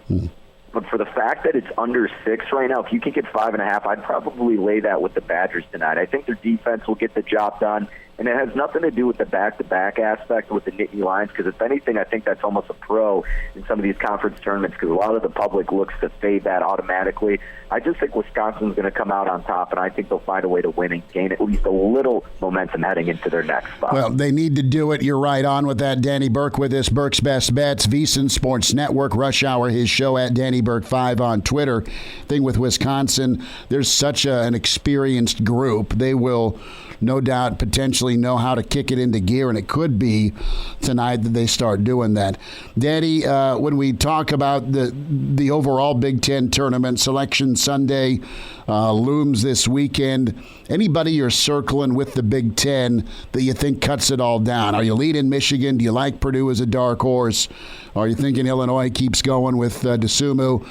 But for the fact that it's under 6 right now, if you can get 5.5, I'd probably lay that with the Badgers tonight. I think their defense will get the job done. And it has nothing to do with the back-to-back aspect with the Nittany Lions, because if anything, I think that's almost a pro in some of these conference tournaments, because a lot of the public looks to fade that automatically. I just think Wisconsin's going to come out on top, and I think they'll find a way to win and gain at least a little momentum heading into their next spot. Well, they need to do it. You're right on with that. Danny Burke with us, Burke's Best Bets, VSiN Sports Network, Rush Hour, his show at Danny Burke 5 on Twitter. Thing with Wisconsin, there's such an experienced group. They will no doubt potentially know how to kick it into gear, and it could be tonight that they start doing that. Danny, when we talk about the overall Big Ten tournament, Selection Sunday looms this weekend. Anybody you're circling with the Big Ten that you think cuts it all down? Are you leading Michigan? Do you like Purdue as a dark horse? Are you thinking Illinois keeps going with DeSumo?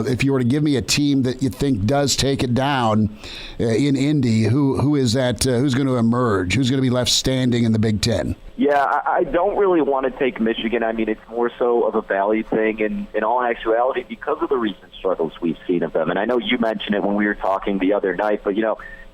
If you were to give me a team that you think does take it down in Indy, who is that? Who's going to emerge? Who's going to be left standing in the Big Ten? Yeah, I don't really want to take Michigan. I mean, it's more so of a value thing, and in all actuality, because of the recent struggles we've seen of them. And I know you mentioned it when we were talking the other night, but,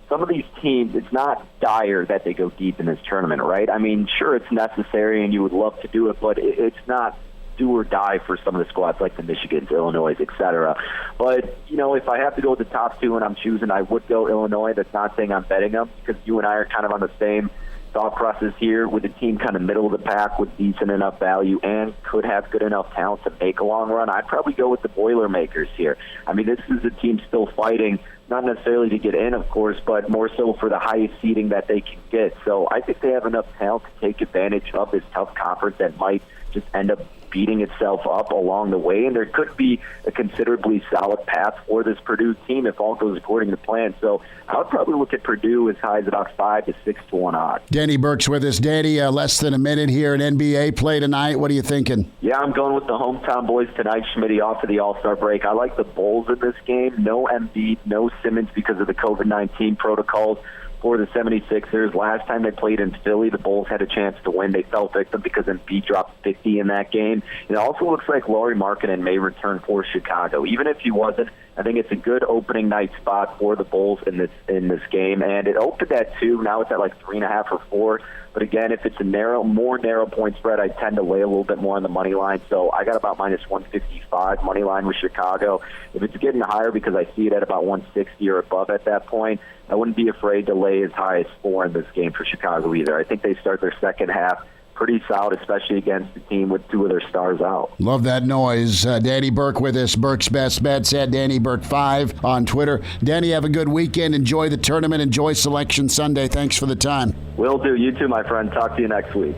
some of these teams, it's not dire that they go deep in this tournament, right? I mean, sure, it's necessary, and you would love to do it, but it's not do or die for some of the squads like the Michigans, Illinois, et cetera. But, if I have to go with the top two and I'm choosing, I would go Illinois. That's not saying I'm betting them, because you and I are kind of on the same thought process here with the team kind of middle of the pack with decent enough value and could have good enough talent to make a long run, I'd probably go with the Boilermakers here. I mean, this is a team still fighting, not necessarily to get in, of course, but more so for the highest seeding that they can get. So I think they have enough talent to take advantage of this tough conference that might just end up beating itself up along the way, and there could be a considerably solid path for this Purdue team if all goes according to plan. So I would probably look at Purdue as high as about 5 to 6 to 1 odds. Danny Burke's with us. Danny, less than a minute here in NBA play tonight. What are you thinking? Yeah, I'm going with the hometown boys tonight. Schmidt off of the All-Star break. I like the Bulls in this game. No Embiid, no Simmons because of the COVID-19 protocols for the 76ers. Last time they played in Philly, the Bulls had a chance to win. They fell victim because Embiid dropped 50 in that game. It also looks like Lauri Markkanen may return for Chicago. Even if he wasn't, I think it's a good opening night spot for the Bulls in this game. And it opened at 2. Now it's at like 3.5 or 4. But again, if it's a more narrow point spread, I tend to lay a little bit more on the money line. So I got about minus 155 money line with Chicago. If it's getting higher because I see it at about 160 or above at that point, I wouldn't be afraid to lay as high as 4 in this game for Chicago either. I think they start their second half pretty solid, especially against the team with 2 of their stars out. Love that noise. Danny Burke with us. Burke's Best Bets at Danny Burke 5 on Twitter. Danny, have a good weekend. Enjoy the tournament. Enjoy Selection Sunday. Thanks for the time. Will do. You too, my friend. Talk to you next week.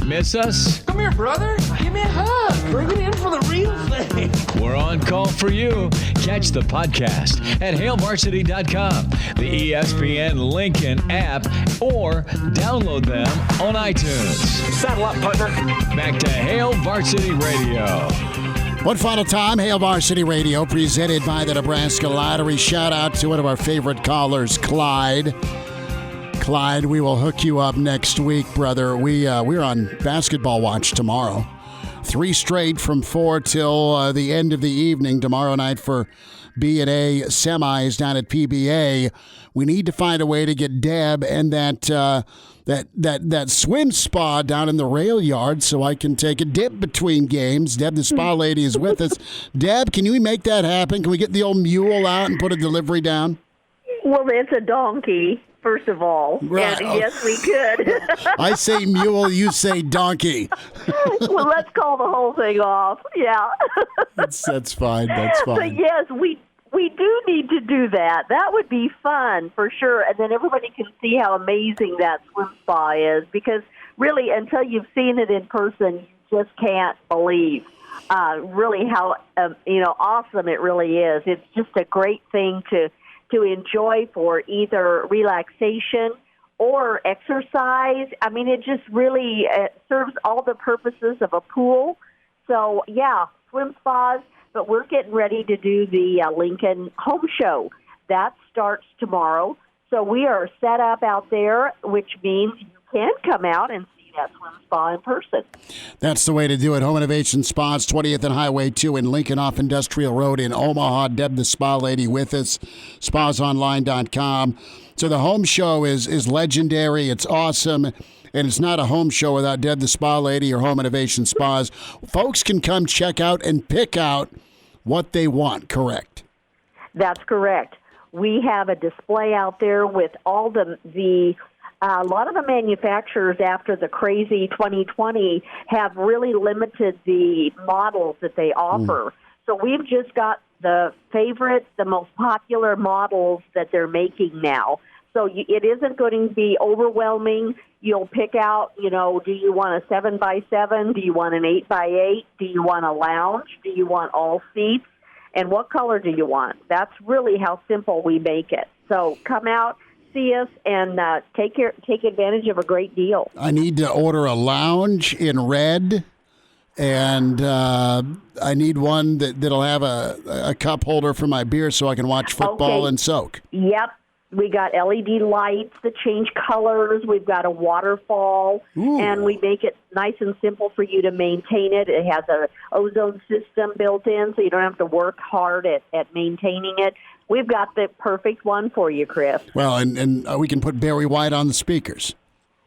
Miss us? Come here, brother. Give me a hug. Bring it in for the real thing. We're on call for you. Catch the podcast at HailVarsity.com, the ESPN Lincoln app, or download them on iTunes. Saddle up, partner. Back to Hail Varsity Radio. One final time, Hail Varsity Radio, presented by the Nebraska Lottery. Shout out to one of our favorite callers, Clyde. Clyde, we will hook you up next week, brother. We're on basketball watch tomorrow. 3 straight from 4 till the end of the evening tomorrow night for B&A semis down at PBA. We need to find a way to get Deb and that swim spa down in the rail yard so I can take a dip between games. Deb, the spa lady, is with us. Deb, can you make that happen? Can we get the old mule out and put a delivery down? Well, it's a donkey. First of all, right. And yes, we could. I say mule, you say donkey. Well, let's call the whole thing off. Yeah. That's fine. That's fine. But yes, we do need to do that. That would be fun for sure. And then everybody can see how amazing that swim spa is, because really, until you've seen it in person, you just can't believe really how awesome it really is. It's just a great thing to enjoy for either relaxation or exercise. I mean, it just really serves all the purposes of a pool. So, yeah, swim spas, but we're getting ready to do the Lincoln Home Show. That starts tomorrow. So we are set up out there, which means you can come out and see that swim spa in person. That's the way to do it. Home Innovation Spas, 20th and Highway 2 in Lincoln off Industrial Road in Omaha. Deb, the spa lady, with us. Spasonline.com. So the home show is legendary. It's awesome. And it's not a home show without Deb, the spa lady, or Home Innovation Spas. Folks can come check out and pick out what they want, correct? That's correct. We have a display out there with all the a lot of the manufacturers, after the crazy 2020, have really limited the models that they offer. So we've just got the most popular models that they're making now. So it isn't going to be overwhelming. You'll pick out, do you want a 7x7? Do you want an 8x8? Do you want a lounge? Do you want all seats? And what color do you want? That's really how simple we make it. So come out, see us, and take advantage of a great deal. I need to order a lounge in red, and I need one that'll have a cup holder for my beer so I can watch football and soak. Yep. We got LED lights that change colors. We've got a waterfall, and we make it nice and simple for you to maintain it. It has a ozone system built in, so you don't have to work hard at maintaining it. We've got the perfect one for you, Chris. Well, and we can put Barry White on the speakers.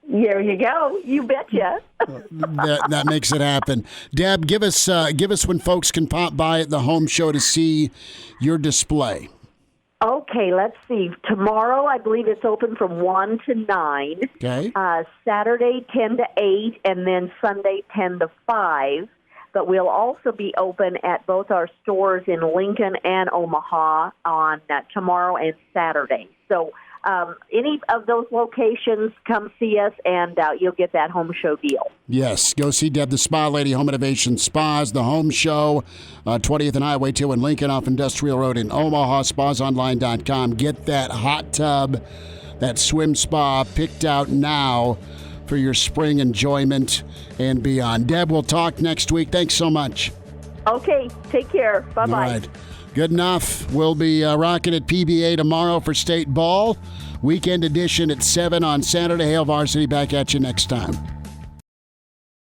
There you go. You betcha. that makes it happen. Deb, give us when folks can pop by at the home show to see your display. Okay, let's see. Tomorrow, I believe it's open from 1 to 9. Okay. Saturday, 10 to 8, and then Sunday, 10 to 5. But we'll also be open at both our stores in Lincoln and Omaha on tomorrow and Saturday. So any of those locations, come see us, and you'll get that home show deal. Yes, go see Deb the Spa Lady, Home Innovation Spas, the home show, 20th and Highway 2 in Lincoln off Industrial Road in Omaha, spasonline.com. Get that hot tub, that swim spa picked out now for your spring enjoyment and beyond. Deb, we'll talk next week. Thanks so much. Okay, take care. Bye-bye. All right. Good enough. We'll be rocking at PBA tomorrow for state ball. Weekend edition at 7 on Saturday. Hail Varsity back at you next time.